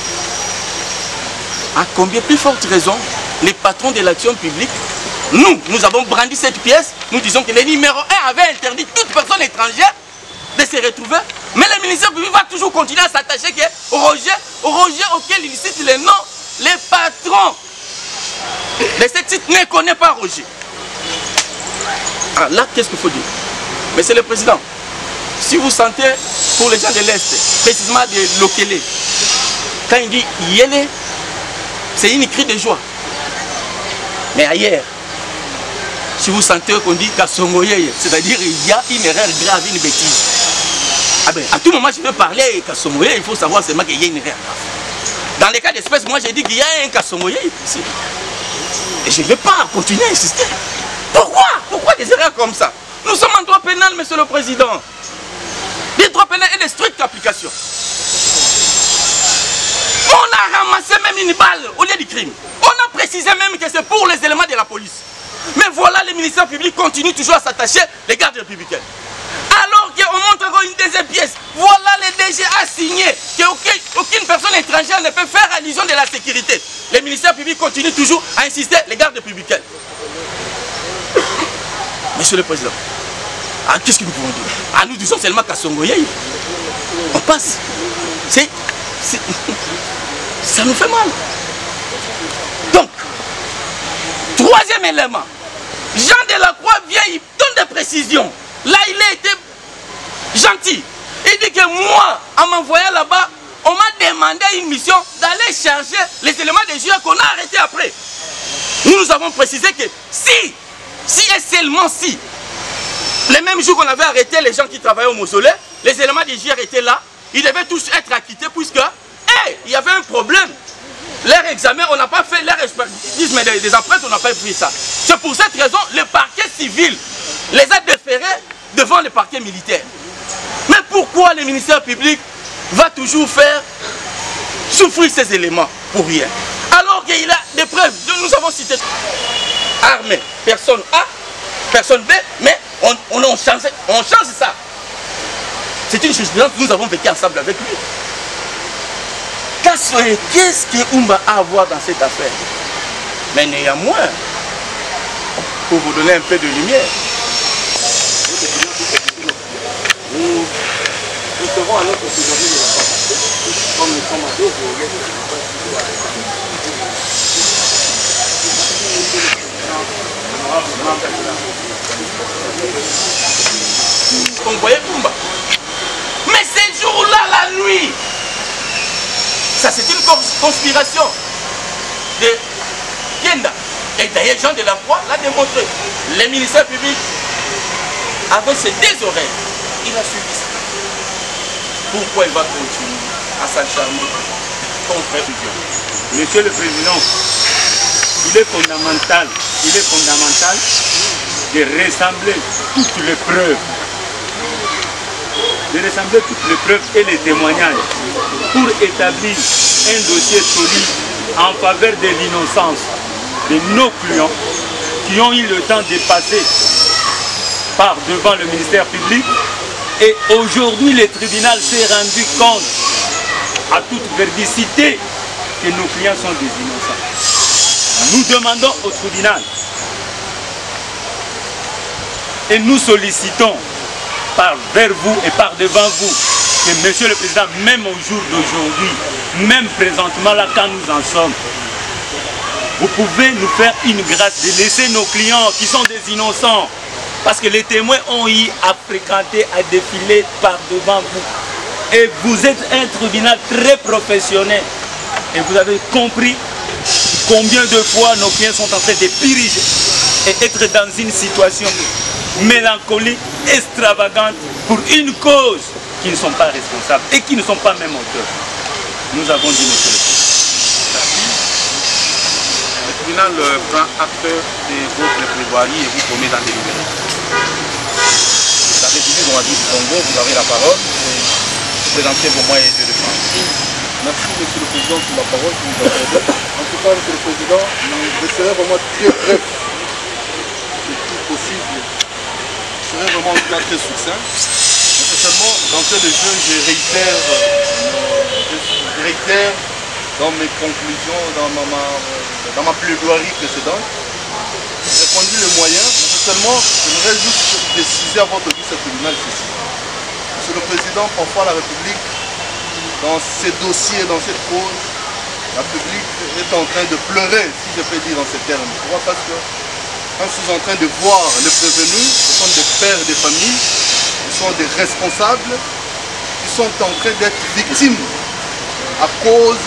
Speaker 5: À combien plus forte raison, les patrons de l'action publique, nous avons brandi cette pièce, nous disons que le numéro 1 avait interdit toute personne étrangère de se retrouver, mais le ministère public va toujours continuer à s'attacher au Roger auquel il cite les noms, les patrons de ce titre ne connaissent pas Roger. Alors là, qu'est-ce qu'il faut dire? Monsieur le Président, si vous sentez pour les gens de l'Est, précisément de Lokele, quand il dit Yele, c'est une cri de joie. Mais ailleurs, si vous sentez qu'on dit Kasongoye, c'est-à-dire il y a une erreur grave, une bêtise. Ah ben, à tout moment, je veux parler Kasongoye, il faut savoir seulement qu'il y a une erreur grave. Dans les cas d'espèce, moi j'ai dit qu'il y a un Kasongoye ici. Et je ne vais pas continuer à insister. Pourquoi des erreurs comme ça? Nous sommes en droit pénal, Monsieur le Président. Les droits pénals et de strictes applications. On a ramassé même une balle au lieu du crime. On a précisé même que c'est pour les éléments de la police. Mais voilà, les ministères publics continuent toujours à s'attacher les gardes républicains. Alors qu'on montre encore une deuxième pièce. Voilà, le DG a signé qu'aucune personne étrangère ne peut faire allusion de la sécurité. Les ministères publics continuent toujours à insister les gardes républicains. Monsieur le Président, qu'est-ce que nous pouvons dire? Nous disons seulement Kasongoye. On passe. Ça nous fait mal. Donc, troisième élément, Jean Delacroix vient, il donne des précisions. Là, il a été gentil. Il dit que moi, en m'envoyant là-bas, on m'a demandé une mission d'aller chercher les éléments de GIR qu'on a arrêtés après. Nous avons précisé que si et seulement si, les mêmes jours qu'on avait arrêté les gens qui travaillaient au mausolée, les éléments de GIR étaient là, ils devaient tous être acquittés puisque il y avait un problème. Leur examen, on n'a pas fait leur expertise, mais des empreintes, on n'a pas pris ça. C'est pour cette raison, le parquet civil les a déférés devant le parquet militaire. Mais pourquoi le ministère public va toujours faire souffrir ces éléments pour rien? Alors qu'il a des preuves, nous avons cité armée, personne A, personne B, mais on change ça. C'est une jurisprudence que nous avons vécu ensemble avec lui. Qu'est-ce que Oumba a à voir dans cette affaire? Mais néanmoins, pour vous donner un peu de lumière, nous serons à notre aujourd'hui de la part. Comme nous sommes à deux, on voyait Oumba. Mais ces jours-là, la nuit, ça c'est une conspiration de Kenda. Et d'ailleurs Jean Delacroix l'a démontré. Les ministères publics, avec ses deux oreilles, il a suivi ça. Pourquoi il va continuer à s'acharner contre lui?
Speaker 6: Monsieur le Président, il est fondamental de rassembler toutes les preuves. Et les témoignages pour établir un dossier solide en faveur de l'innocence de nos clients qui ont eu le temps de passer par devant le ministère public Et aujourd'hui, le tribunal s'est rendu compte, à toute verdicité, que nos clients sont des innocents. Nous demandons au tribunal et nous sollicitons vers vous et par devant vous que Monsieur le Président, même au jour d'aujourd'hui, même présentement là quand nous en sommes, vous pouvez nous faire une grâce de laisser nos clients qui sont des innocents, parce que les témoins ont eu à fréquenter, à défiler par devant vous. Et vous êtes un tribunal très professionnel. Et vous avez compris combien de fois nos clients sont en train de piriger et être dans une situation mélancolique, extravagante, pour une cause qui ne sont pas responsables et qui ne sont pas même auteurs. Nous avons dit notre réponse.
Speaker 4: Le tribunal prend acte de votre plaidoirie et vous promet d'en délibérer. La République du Congo, vous avez la parole. Présentez vos moyens de défense.
Speaker 9: Merci Monsieur le Président pour la parole que vous avez accordée. En tout cas, Monsieur le Président, je serai vraiment très bref, le plus possible. Je serai vraiment en tout cas très succinct. Nécessairement, d'entrée de jeu, je réitère dans mes conclusions, dans ma plaidoirie précédente. J'ai conduit les moyens. Nécessairement, j'aimerais juste préciser à votre vice-tribunal ceci. Monsieur le Président, parfois la République, dans ces dossiers, dans cette cause, la République est en train de pleurer, si je peux dire en ces termes. Pourquoi? Parce que quand je suis en train de voir les prévenus, ce sont des pères de famille, ce sont des responsables qui sont en train d'être victimes à cause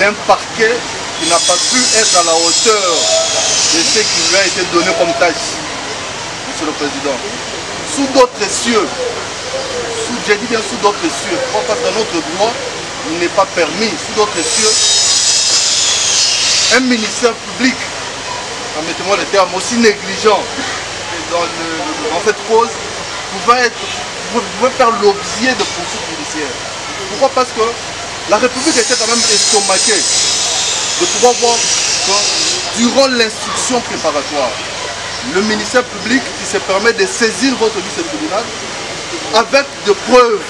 Speaker 9: d'un parquet qui n'a pas pu être à la hauteur de ce qui lui a été donné comme tâche, Monsieur le Président. Sous d'autres cieux, j'ai dit bien sous d'autres cieux, parce que dans notre droit, il n'est pas permis, sous d'autres cieux, un ministère public, permettez-moi le terme, aussi négligent dans cette cause, pouvait faire l'objet de poursuites judiciaires. Pourquoi? Parce que la République était quand même estomaquée de pouvoir voir que durant l'instruction préparatoire, le ministère public qui se permet de saisir votre vice-tribunal avec des preuves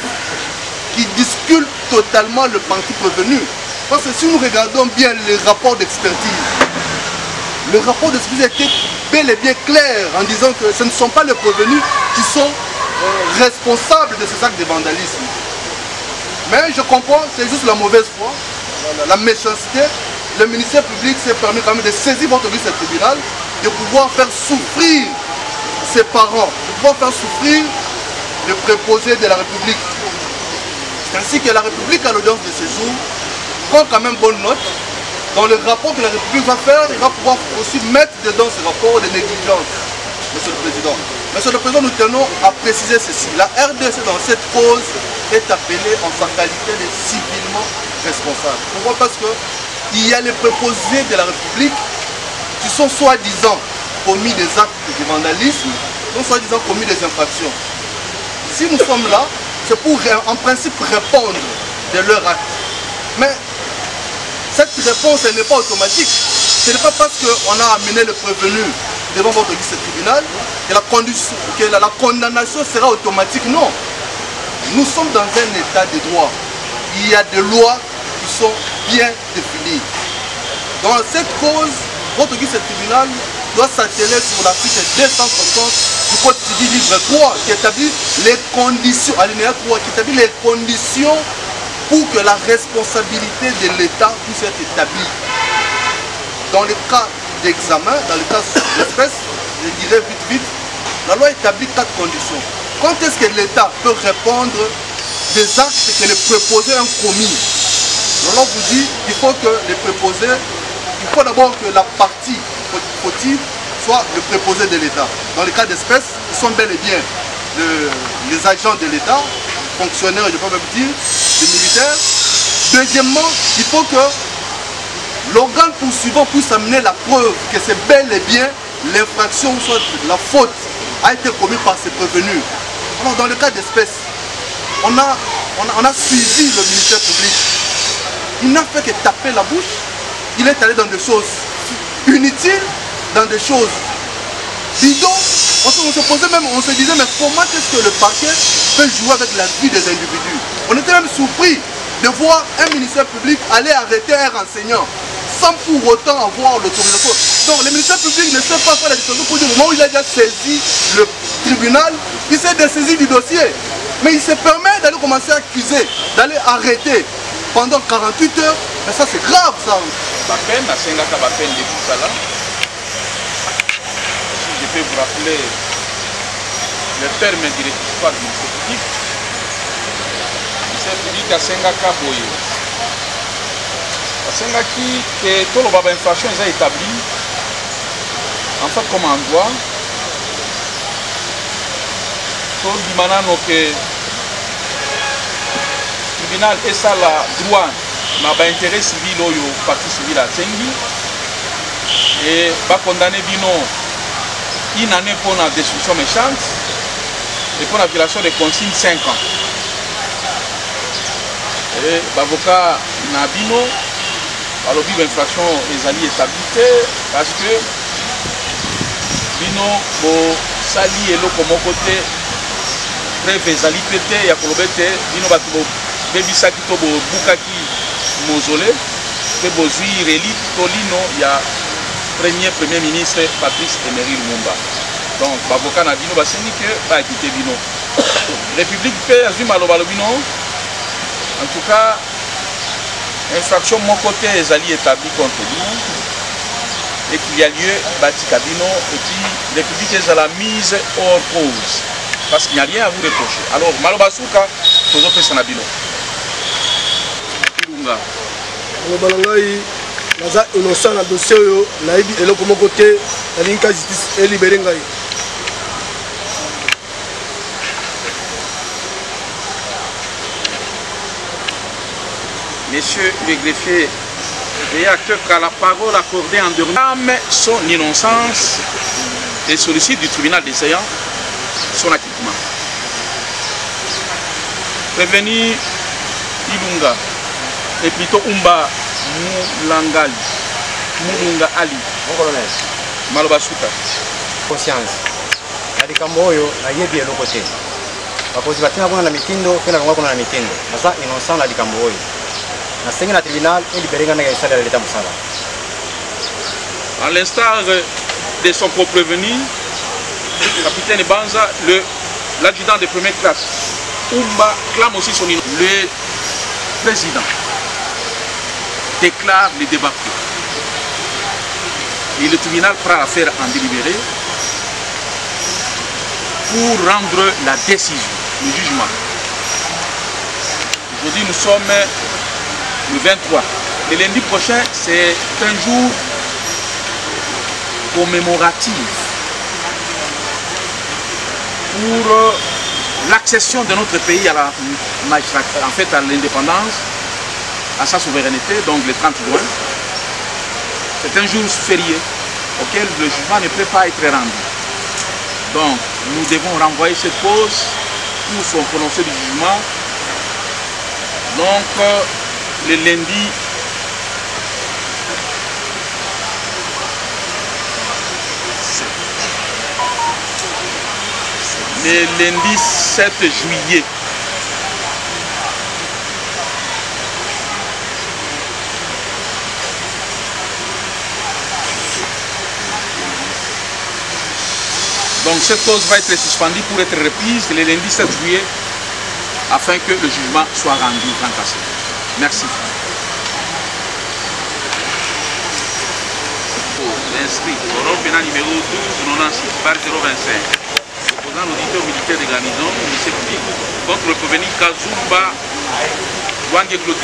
Speaker 9: qui disculpent totalement le parti prévenu. Parce que si nous regardons bien les rapports d'expertise, le rapport d'expertise était bel et bien clair en disant que ce ne sont pas les prévenus qui sont responsables de ces actes de vandalisme. Mais je comprends, c'est juste la mauvaise foi, la méchanceté. Le ministère public s'est permis quand même de saisir votre vice-tribunal, de pouvoir faire souffrir ses parents, de pouvoir faire souffrir le préposé de la République. C'est ainsi que la République, à l'audience de ce jour, prend quand même bonne note. Dans le rapport que la République va faire, il va pouvoir aussi mettre dedans ce rapport de négligence, Monsieur le Président. Monsieur le Président, nous tenons à préciser ceci. La RDC, dans cette cause, est appelée en sa qualité de civilement responsable. Pourquoi? Parce qu'il y a les préposés de la République qui sont soi-disant commis des actes de vandalisme, sont soi-disant commis des infractions. Si nous sommes là, c'est pour en principe répondre de leur acte. Mais cette réponse n'est pas automatique. Ce n'est pas parce qu'on a amené le prévenu devant votre vice-tribunal que la condamnation sera automatique. Non. Nous sommes dans un état de droit. Il y a des lois qui sont bien définies. Dans cette cause, votre vice-tribunal doit s'atteler sur l'article 260 du Code civil livre 3 qui établit les conditions, alinéa 3, qui établit les conditions pour que la responsabilité de l'État puisse être établie. Dans le cas d'examen, dans le cas d'espèce, je dirais vite, la loi établit 4 conditions. Quand est-ce que l'État peut répondre des actes que les préposés ont commis? La loi vous dit qu'il faut que les préposés, il faut d'abord que la partie fautive soit le préposé de l'État. Dans le cas d'espèce, ils sont bel et bien les agents de l'État, fonctionnaires, je peux même dire, des militaires. Deuxièmement, il faut que l'organe poursuivant puisse amener la preuve que c'est bel et bien l'infraction, soit la faute a été commise par ces prévenus. Alors dans le cas d'espèce, on a suivi le ministère public. Il n'a fait que taper la bouche. Il est allé dans des choses inutiles, dans des choses bidons. On se on se posait même, on se disait, mais comment est-ce que le parquet peut jouer avec la vie des individus? On était même surpris de voir un ministère public aller arrêter un enseignant sans pour autant avoir l'autorisation. Donc le ministère public ne sait pas faire la discussion pour dire au moment où il a déjà saisi le tribunal, il s'est dessaisi du dossier. Mais il se permet d'aller commencer à accuser, d'aller arrêter pendant 48 heures. Mais ça c'est grave ça.
Speaker 4: Si je peux vous rappeler le terme directoire du ministère public. Le ministère public a Sengaka Boye. Asengaki que tout le baba infraction est établi en fait comme un droit. Tout le manano que tribunal et ça la droit n'a pas intérêt civil ou partie civile à Tsengi et va condamner Bino une année pour la destruction méchante et pour la violation des consignes 5 ans. Et l'avocat Nabino alors l'infraction est alliée stabilité parce que Bino bo sali et le comme côté preuve ezali pété ya kolobete Bino batu bo bebisaki to bo bukaki mausolée pe bozui relite tolino ya premier ministre Patrice Emery Lumumba. Donc l'avocat na Bino basengi que ba quitter Bino. République pe azui maloba Bino. En tout cas infraction mon côté est allié établi contre lui et qu'il y a lieu bâti Kabino et puis la République est à la mise hors cause parce qu'il n'y a rien à vous reprocher. Alors Malobasuka, tous autres personnes à Bino. Ilunga.
Speaker 7: Mobalangai, naza innocent na dossier yo, naibi eloko mon côté, la ligne justice est libéré ngai.
Speaker 4: Messieurs les greffiers et acteurs qu'à la parole accordée en dernier son innocence et sollicite du tribunal désaillant son acquittement. Prévenu Ilunga et plutôt Umba Moulangali, Moulunga Ali.
Speaker 10: Mon colonel.
Speaker 4: Malobasuka.
Speaker 10: Conscience. Alikamboyo na yebi ya lokote. Wakozi batina kuna na mitindo, kuna kuna na mitindo. Nasa innocent na alikamboyo. Na sengi na tribunal et libéré na l'État de l'État Moussala.
Speaker 4: À l'instar de son co-prévenu, capitaine Banza, l'adjudant de première classe, Oumba clame aussi son innocence. Le président déclare le débat clos. Et le tribunal prend l'affaire en délibéré pour rendre la décision, le jugement. Aujourd'hui, nous sommes le 23. Le lundi prochain, c'est un jour commémoratif pour l'accession de notre pays à la magistrature, en fait à l'indépendance, à sa souveraineté, donc le 30 juin. C'est un jour férié auquel le jugement ne peut pas être rendu. Donc nous devons renvoyer cette cause pour son prononcé du jugement. Donc le lundi le lundi 7 juillet. Donc cette cause va être suspendue pour être reprise le lundi 7 juillet afin que le jugement soit rendu en cassé. Merci. L'inscrit au rôle pénal numéro 1296 par 025. Opposant l'auditeur militaire de garnison, ministère public, contre le prévenu Kazumba Wange Claudie.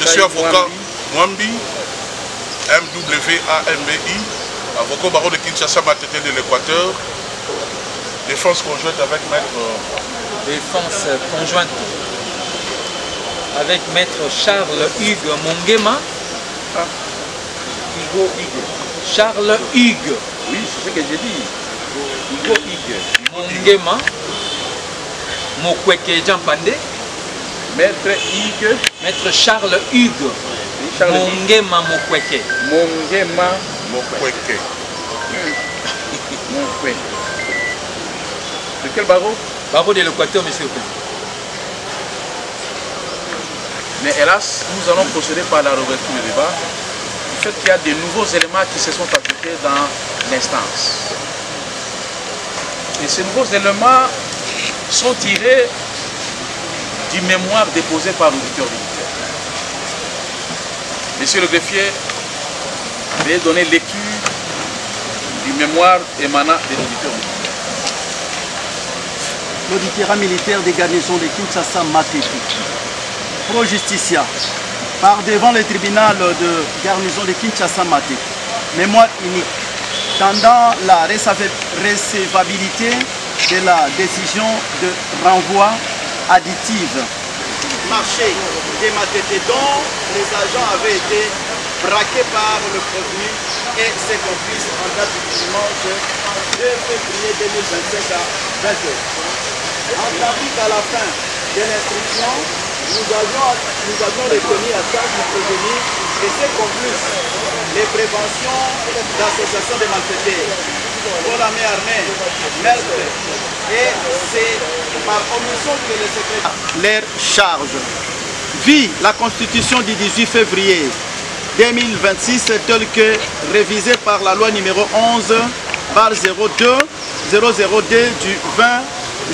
Speaker 11: Je suis avocat Mwambi, MWAMBI, avocat au barreau de Kinshasa, Matete de l'Équateur. Défense conjointe avec maître...
Speaker 12: Défense conjointe avec maître Charles Hugues Mongema.
Speaker 4: Hugo Hugues.
Speaker 12: Charles Hugues.
Speaker 4: Oui, c'est ce que j'ai dit.
Speaker 12: Hugo Hugues Mongema. Mokweke Jampande.
Speaker 4: Maître Hugues.
Speaker 12: Maître Charles Hugues. Mongema Mokweke.
Speaker 4: Mongema Mokweke. De quel barreau?
Speaker 12: Barreau de l'Équateur, monsieur le président.
Speaker 4: Mais hélas, nous allons procéder par la réouverture du débat du fait qu'il y a de nouveaux éléments qui se sont ajoutés dans l'instance. Et ces nouveaux éléments sont tirés du mémoire déposé par l'auditeur militaire. Monsieur le greffier, veuillez donner lecture du mémoire émanant de l'auditeur militaire.
Speaker 3: L'auditoire militaire des garnisons de Kinshasa Matete. Pro Justicia, par devant le tribunal de garnison de Kinshasa Matete. Mémoire unique, tendant la recevabilité de la décision de renvoi additive. Marché des Matete dont les agents avaient été braqués par le prévenu et ses complices en date du dimanche 2 février 2025 à 20h. Entendu qu'à la fin de l'instruction, nous avions reconnu à charge du prévenu et ses complices les préventions d'associations de malfaiteurs pour la main armée, meurtre, et c'est par omission que le secrétaire leur charge. Vit la Constitution du 18 février 2026 telle que révisée par la loi numéro 11/002 du 20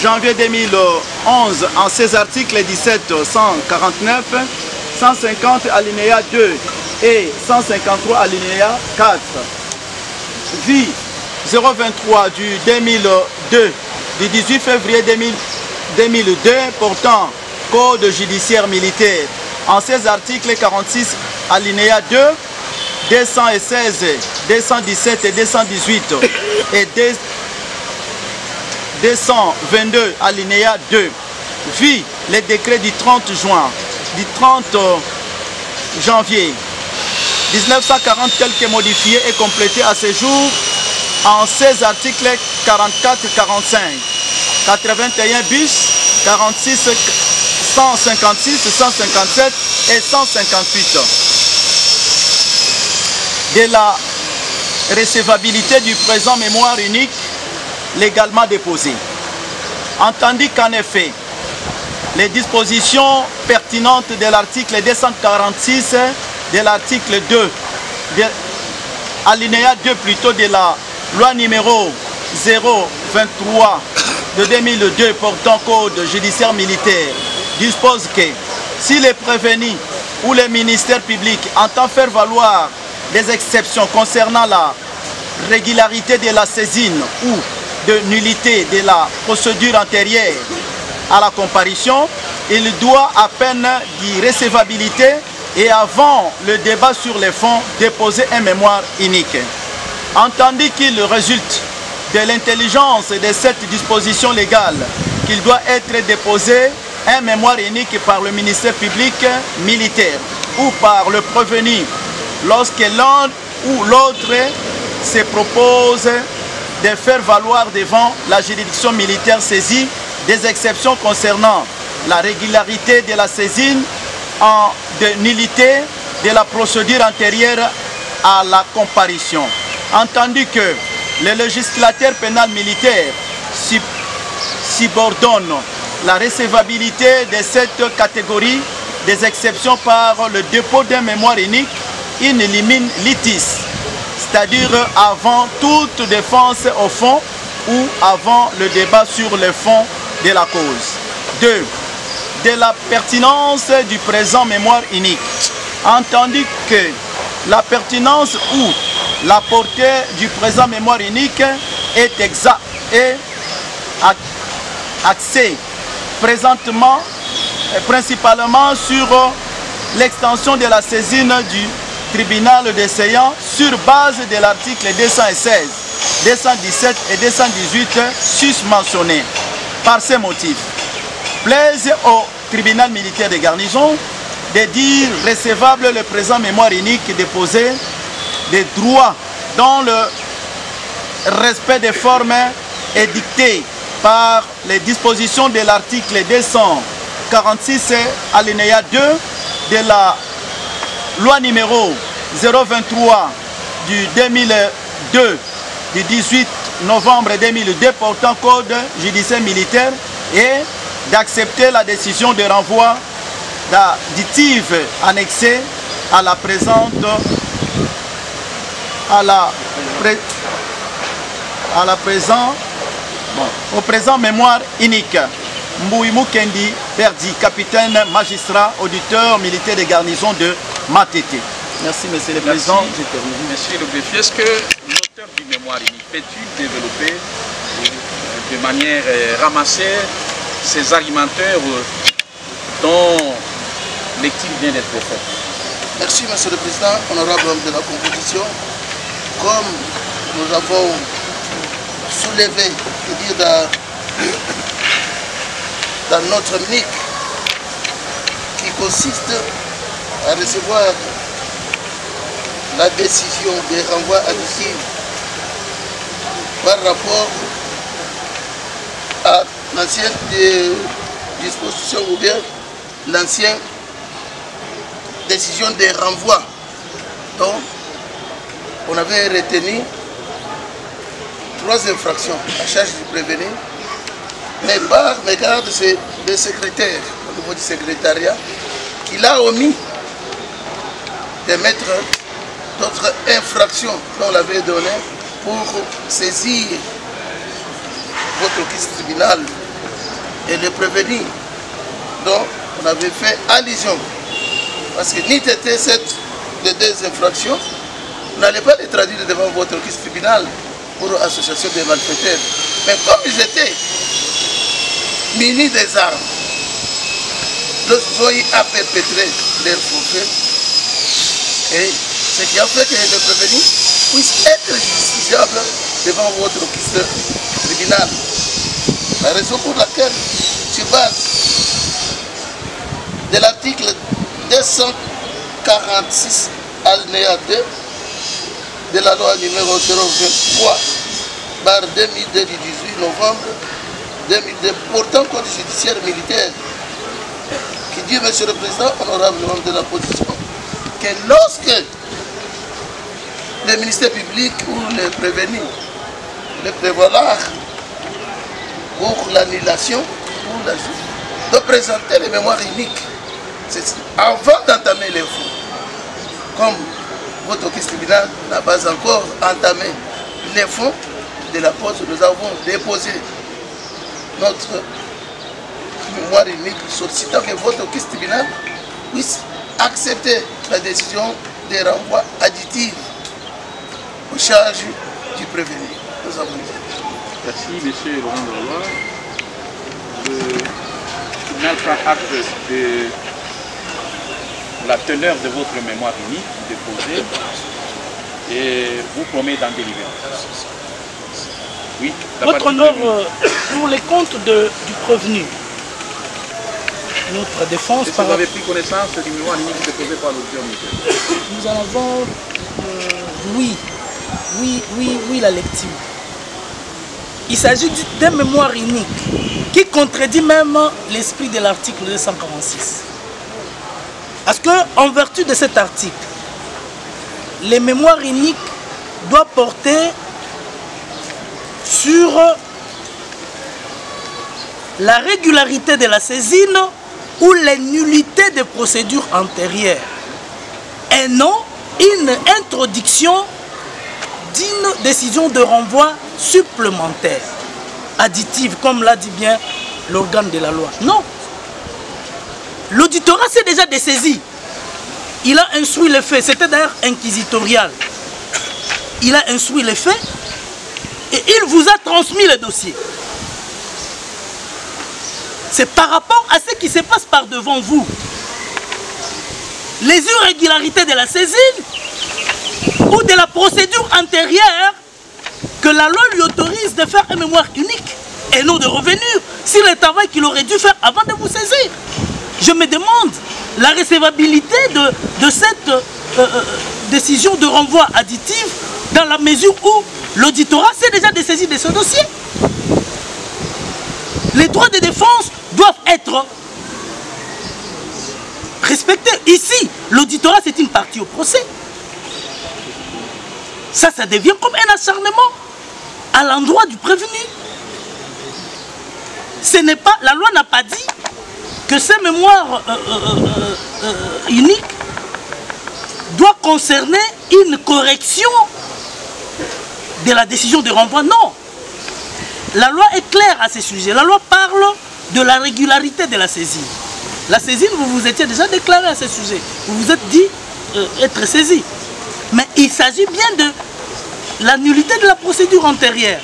Speaker 3: janvier 2011 en ses articles 17, 149, 150 alinéa 2 et 153 alinéa 4. Vie 023 du 2002 du 18 février 2002 portant Code judiciaire militaire en ses articles 46 alinéa 2, 216, 217 et 218 et 222 alinéa 2. Vit les décrets du 30 janvier 1940 tel que modifié et complété à ce jour en 16 articles 44, 45, 81 bis, 46, 156, 157 et 158. De la recevabilité du présent mémoire unique légalement déposé. Entendu qu'en effet, les dispositions pertinentes de l'article 246 de l'article 2, alinéa 2 plutôt de la loi numéro 023 de 2002 portant Code judiciaire militaire dispose que si les prévenus ou le ministère public entend faire valoir des exceptions concernant la régularité de la saisine ou de nullité de la procédure antérieure à la comparution, il doit à peine d'irrécevabilité et avant le débat sur les fonds déposer un mémoire unique. Entendu qu'il résulte de l'intelligence de cette disposition légale qu'il doit être déposé un mémoire unique par le ministère public militaire ou par le prévenu lorsque l'un ou l'autre se propose de faire valoir devant la juridiction militaire saisie des exceptions concernant la régularité de la saisine en de nullité de la procédure antérieure à la comparution. Entendu que le législateur pénal militaire subordonne la recevabilité de cette catégorie des exceptions par le dépôt d'un mémoire unique in limine litis, c'est-à-dire avant toute défense au fond ou avant le débat sur le fond de la cause. 2. De la pertinence du présent mémoire unique. Entendu que la pertinence ou la portée du présent mémoire unique est exacte et axée présentement principalement sur l'extension de la saisine du tribunal décéant sur base de l'article 216, 217 et 218 susmentionnés. Par ces motifs, plaise au tribunal militaire de garnison de dire recevable le présent mémoire unique déposé des droits dans le respect des formes édictées par les dispositions de l'article 246 alinéa 2 de la loi numéro 023 du 2002 du 18 novembre 2002 portant code judiciaire militaire et d'accepter la décision de renvoi d'additive annexée à la présente au présent mémoire unique. Mbouy Mukendi Perdi, capitaine, magistrat, auditeur militaire des garnisons de Matete. Merci, Monsieur le Président.
Speaker 4: Je termine. Monsieur le greffier, est-ce que l'auteur du mémoire unique peut-il développer de manière ramassée ces argumentaires dont lecture vient d'être faite?
Speaker 7: Merci, Monsieur le Président, honorable homme de la composition. Comme nous avons soulevé, dans notre MNIC, qui consiste à recevoir la décision des renvois additifs par rapport à l'ancienne disposition ou bien l'ancienne décision des renvois. Donc, on avait retenu 3 infractions à charge du prévenu, mais par l'égard de secrétaire au niveau du secrétariat, qu'il a omis de mettre d'autres infractions qu'on l'avait donné pour saisir votre caisse tribunal et le prévenir. Donc, on avait fait allusion. Parce que ni était les 2 infractions, vous n'allez pas les traduire devant votre caisse tribunal pour association de malfaiteurs. Mais comme ils étaient munis des armes, le Zoï a perpétré leur forfait. Et ce qui a fait que le prévenu puisse être justiciable devant votre caisse tribunal. La raison pour laquelle, sur base de l'article 246 alinéa 2 de la loi numéro 023 par 2002 du 18 novembre 2002 portant code judiciaire militaire, qui dit, Monsieur le Président, honorable membre de la position, que lorsque le ministère public ou le prévenu le prévaloir pour l'annulation ou la justice de présenter les mémoires uniques avant d'entamer les fonds. Comme votre caisse tribunal n'a pas encore entamé les fonds de la poste, nous avons déposé notre mémoire unique sollicitant que votre caisse tribunal puisse accepter la décision des renvois additifs aux charges du prévenu. Nous avons dit.
Speaker 4: Merci, monsieur Laurent Delois. Le tribunal prend acte de la teneur de votre mémoire unique déposée et vous promet d'en délivrer. Oui,
Speaker 13: votre honneur, pour les comptes du prévenu, notre défense...
Speaker 4: Est-ce que vous avez pris connaissance du mémoire unique déposé par l'auditeur militaire?
Speaker 13: Nous en avons... oui, la lecture. Il s'agit d'un mémoire unique qui contredit même l'esprit de l'article 246. Parce qu'en vertu de cet article, les mémoires uniques doivent porter sur la régularité de la saisine ou les nullités des procédures antérieures et non une introduction d'une décision de renvoi supplémentaire, additive, comme l'a dit bien l'organe de la loi. Non. L'auditorat s'est déjà dessaisi. Il a instruit les faits. C'était d'ailleurs inquisitorial. Il a instruit les faits et il vous a transmis le dossier. C'est par rapport à ce qui se passe par devant vous. Les irrégularités de la saisine ou de la procédure antérieure que la loi lui autorise de faire une mémoire unique et non de revenir sur le travail qu'il aurait dû faire avant de vous saisir. Je me demande la recevabilité de cette décision de renvoi additive dans la mesure où l'auditorat s'est déjà dessaisi de ce dossier. Les droits de défense doivent être respectés. Ici, l'auditorat, c'est une partie au procès. Ça devient comme un acharnement à l'endroit du prévenu. Ce n'est pas, la loi n'a pas dit que ces mémoires uniques doivent concerner une correction de la décision de renvoi. Non. La loi est claire à ce sujet. La loi parle de la régularité de la saisine. La saisine, vous vous étiez déjà déclaré à ce sujet. Vous vous êtes dit être saisi. Mais il s'agit bien de la nullité de la procédure antérieure.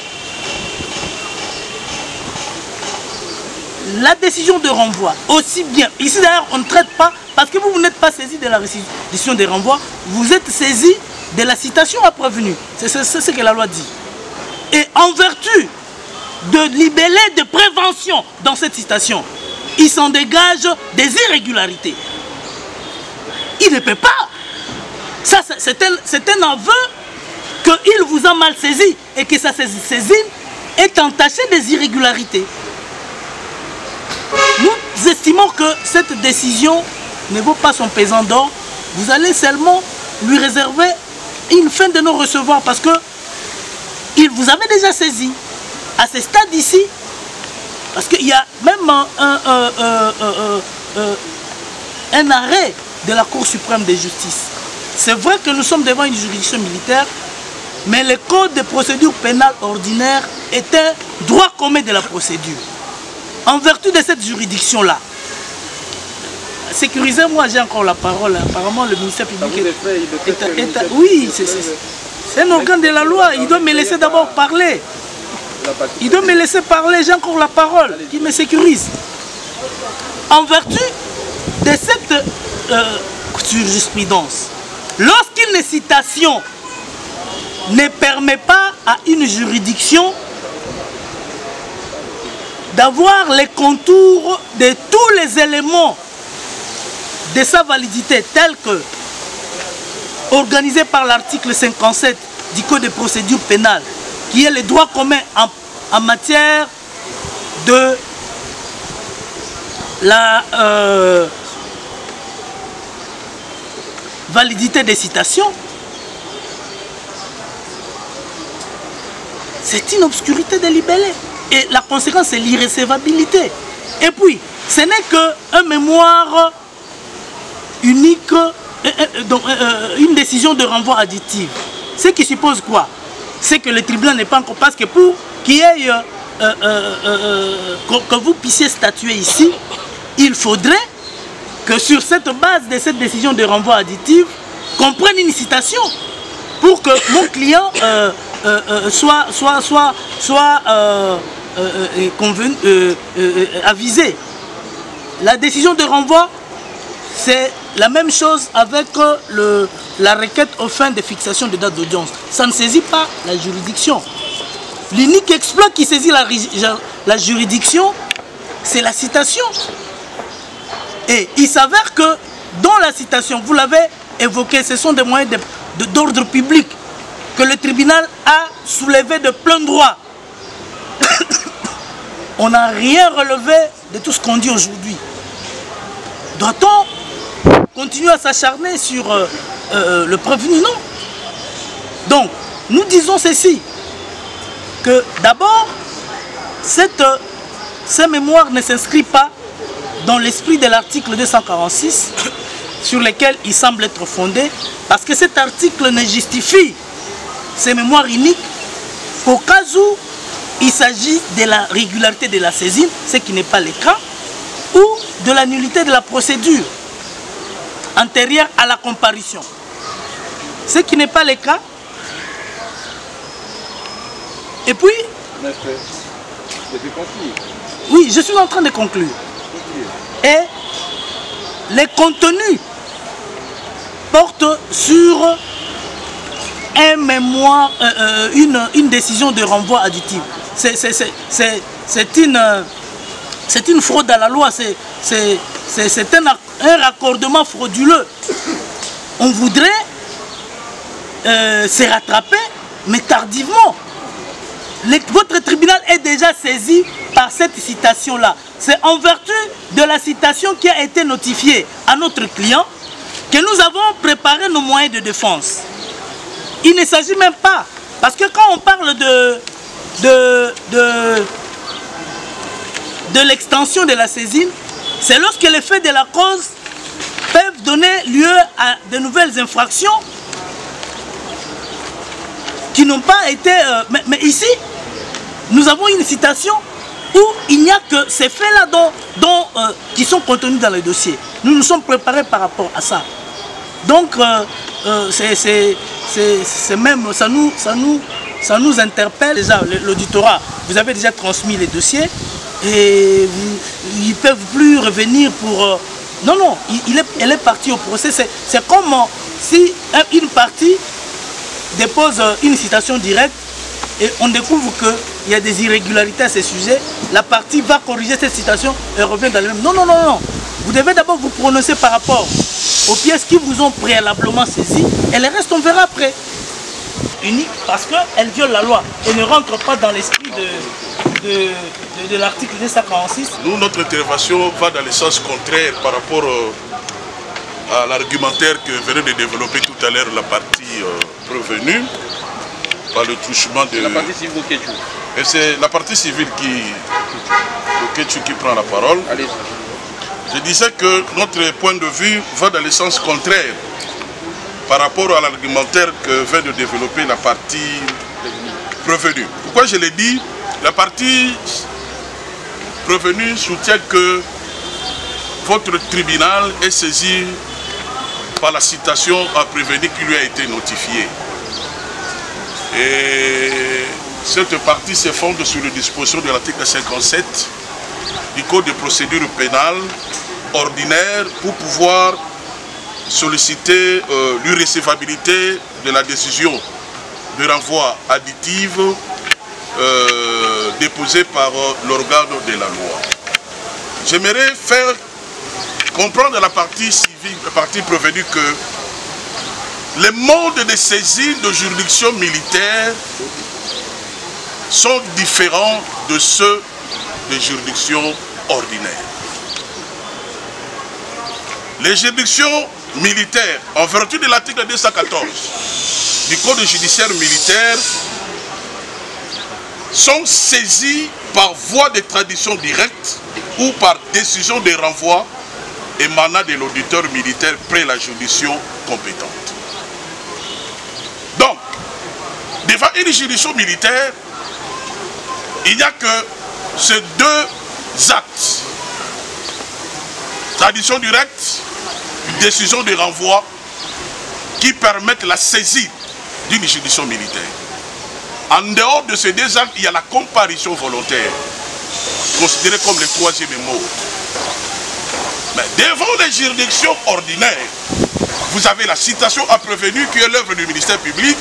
Speaker 13: La décision de renvoi, aussi bien. Ici d'ailleurs, on ne traite pas, parce que vous n'êtes pas saisi de la décision de renvoi, vous êtes saisi de la citation à prévenu. C'est ce que la loi dit. Et en vertu de libellé de prévention dans cette citation, il s'en dégage des irrégularités. Il ne peut pas. Ça, c'est un aveu qu'il vous a mal saisi et que sa saisine est entachée des irrégularités. Nous estimons que cette décision ne vaut pas son pesant d'or. Vous allez seulement lui réserver une fin de non-recevoir parce que il vous avait déjà saisi. À ce stade ici, parce qu'il y a même un arrêt de la Cour suprême de justice. C'est vrai que nous sommes devant une juridiction militaire, mais le code de procédure pénale ordinaire est un droit commun de la procédure. En vertu de cette juridiction-là, sécurisez-moi, j'ai encore la parole. Apparemment, le ministère public oui, c'est un organe de la loi. Il doit me laisser d'abord parler. Il doit me laisser parler, j'ai encore la parole, qui me sécurise. En vertu de cette jurisprudence, lorsqu'une citation ne permet pas à une juridiction d'avoir les contours de tous les éléments de sa validité tels que organisés par l'article 57 du Code de procédure pénale, qui est le droit commun en matière de la validité des citations, c'est une obscurité délibérée. Et la conséquence, c'est l'irrécevabilité. Et puis, ce n'est qu'un mémoire unique, une décision de renvoi additive. Ce qui suppose quoi? C'est que le tribunal n'est pas encore... Parce que pour qu'il y ait... que vous puissiez statuer ici, il faudrait que sur cette base de cette décision de renvoi additive, qu'on prenne une citation pour que mon client soit avisé. La décision de renvoi, c'est la même chose avec la requête aux fins de fixation de date d'audience. Ça ne saisit pas la juridiction. L'unique exploit qui saisit la juridiction, c'est la citation. Et il s'avère que dans la citation, vous l'avez évoqué, ce sont des moyens d'ordre public que le tribunal a soulevé de plein droit. On n'a rien relevé de tout ce qu'on dit aujourd'hui. Doit-on continuer à s'acharner sur le prévenu? Non. Donc, nous disons ceci, que d'abord, ces mémoires ne s'inscrivent pas dans l'esprit de l'article 246 sur lequel il semble être fondé, parce que cet article ne justifie ces mémoires uniques qu'au cas où il s'agit de la régularité de la saisine, ce qui n'est pas le cas, ou de la nullité de la procédure antérieure à la comparution, ce qui n'est pas le cas. Et puis, oui, je suis en train de conclure. Et les contenus portent sur un mémoire, une décision de renvoi additive. C'est une fraude à la loi, c'est un raccordement frauduleux. On voudrait se rattraper, mais tardivement. votre tribunal est déjà saisi par cette citation-là. C'est en vertu de la citation qui a été notifiée à notre client que nous avons préparé nos moyens de défense. Il ne s'agit même pas, parce que quand on parle de l'extension de la saisine, c'est lorsque les faits de la cause peuvent donner lieu à de nouvelles infractions qui n'ont pas été... mais ici, nous avons une citation où il n'y a que ces faits-là qui sont contenus dans le dossier. Nous nous sommes préparés par rapport à ça. Donc, c'est même, ça nous interpelle déjà, l'auditorat. Vous avez déjà transmis les dossiers et ils ne peuvent plus revenir pour... non, non, elle est partie au procès. C'est comme si une partie dépose une citation directe et on découvre qu'il y a des irrégularités à ce sujet. La partie va corriger cette citation et revient dans le même. Non, non, non, non. Vous devez d'abord vous prononcer par rapport aux pièces qui vous ont préalablement saisies et le reste on verra après. Unique parce qu'elle viole la loi et ne rentre pas dans l'esprit de l'article 246.
Speaker 11: Nous, notre intervention va dans le sens contraire par rapport à l'argumentaire que venait de développer tout à l'heure la partie prévenue par le touchement de...
Speaker 4: La partie civile au Kéchou.
Speaker 11: Et c'est la partie civile qui prend la parole.
Speaker 4: Allez.
Speaker 11: Je disais que notre point de vue va dans le sens contraire par rapport à l'argumentaire que vient de développer la partie prévenue. Pourquoi je l'ai dit? La partie prévenue soutient que votre tribunal est saisi par la citation à prévenir qui lui a été notifiée. Et cette partie se fonde sur les dispositions de l'article 57 du Code de procédure pénale ordinaire pour pouvoir solliciter l'irrécevabilité de la décision de renvoi additive déposée par l'organe de la loi. J'aimerais faire comprendre à la partie civile, la partie prévenue, que les modes de saisine de juridiction militaire sont différents de ceux des juridictions ordinaires. Les juridictions militaires, en vertu de l'article 214 du Code judiciaire militaire, sont saisies par voie de tradition directe ou par décision de renvoi émanant de l'auditeur militaire près la juridiction compétente. Donc, devant une juridiction militaire, il n'y a que ces deux actes. Tradition directe, décision de renvoi, qui permettent la saisie d'une juridiction militaire. En dehors de ces deux actes, il y a la comparution volontaire, considérée comme le troisième mot. Mais devant les juridictions ordinaires, vous avez la citation à prévenir qui est l'œuvre du ministère public,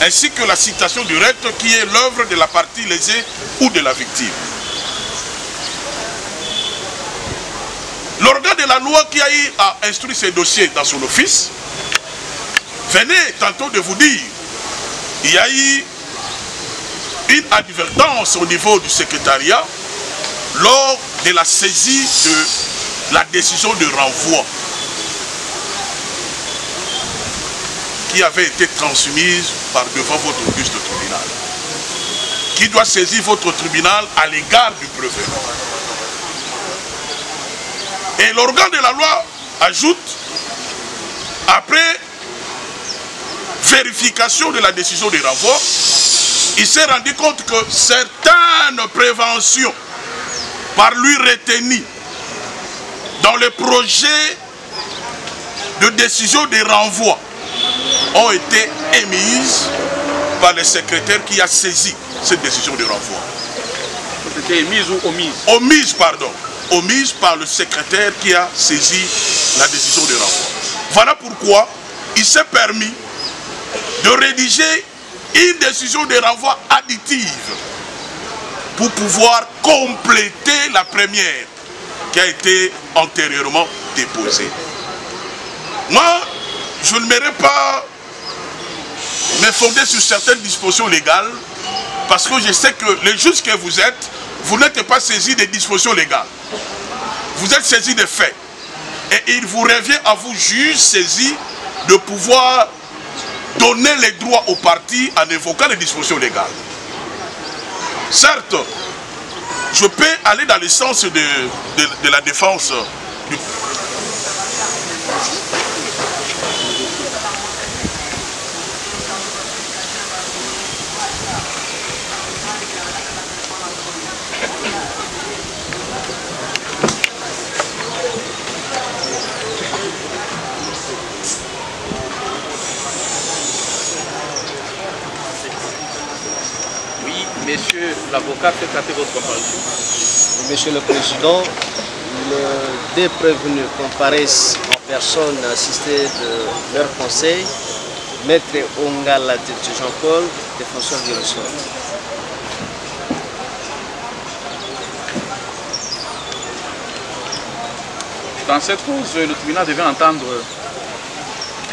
Speaker 11: ainsi que la citation directe qui est l'œuvre de la partie lésée ou de la victime. L'organe de la loi qui a eu à instruire ces dossiers dans son office venait tantôt de vous dire, il y a eu une advertence au niveau du secrétariat lors de la saisie de la décision de renvoi qui avait été transmise par devant votre auguste tribunal, qui doit saisir votre tribunal à l'égard du prévenu. Et l'organe de la loi ajoute, après vérification de la décision de renvoi, il s'est rendu compte que certaines préventions par lui retenues dans le projet de décision de renvoi ont été émises par le secrétaire qui a saisi cette décision de renvoi.
Speaker 4: C'était émise ou omise?
Speaker 11: Omise, pardon. Omise par le secrétaire qui a saisi la décision de renvoi. Voilà pourquoi il s'est permis de rédiger une décision de renvoi additive pour pouvoir compléter la première qui a été antérieurement déposée. Moi, je ne m'aimerais pas me fonder sur certaines dispositions légales Parce que je sais que le juge que vous n'êtes pas saisi des dispositions légales. Vous êtes saisi des faits. Et il vous revient à vous, juges saisis, de pouvoir donner les droits aux partis en évoquant les dispositions légales. Certes, je peux aller dans le sens de la défense du...
Speaker 4: Monsieur l'avocat, faites votre comparution.
Speaker 14: Monsieur le Président, les deux prévenus comparaissent en personne assistée de leur conseil, Maître Ongala Jean-Paul, défenseur du ressort.
Speaker 4: Dans cette cause, le tribunal devait entendre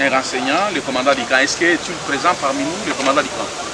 Speaker 4: un renseignant, le commandant du camp. Est-ce que tu es présent parmi nous, le commandant du camp?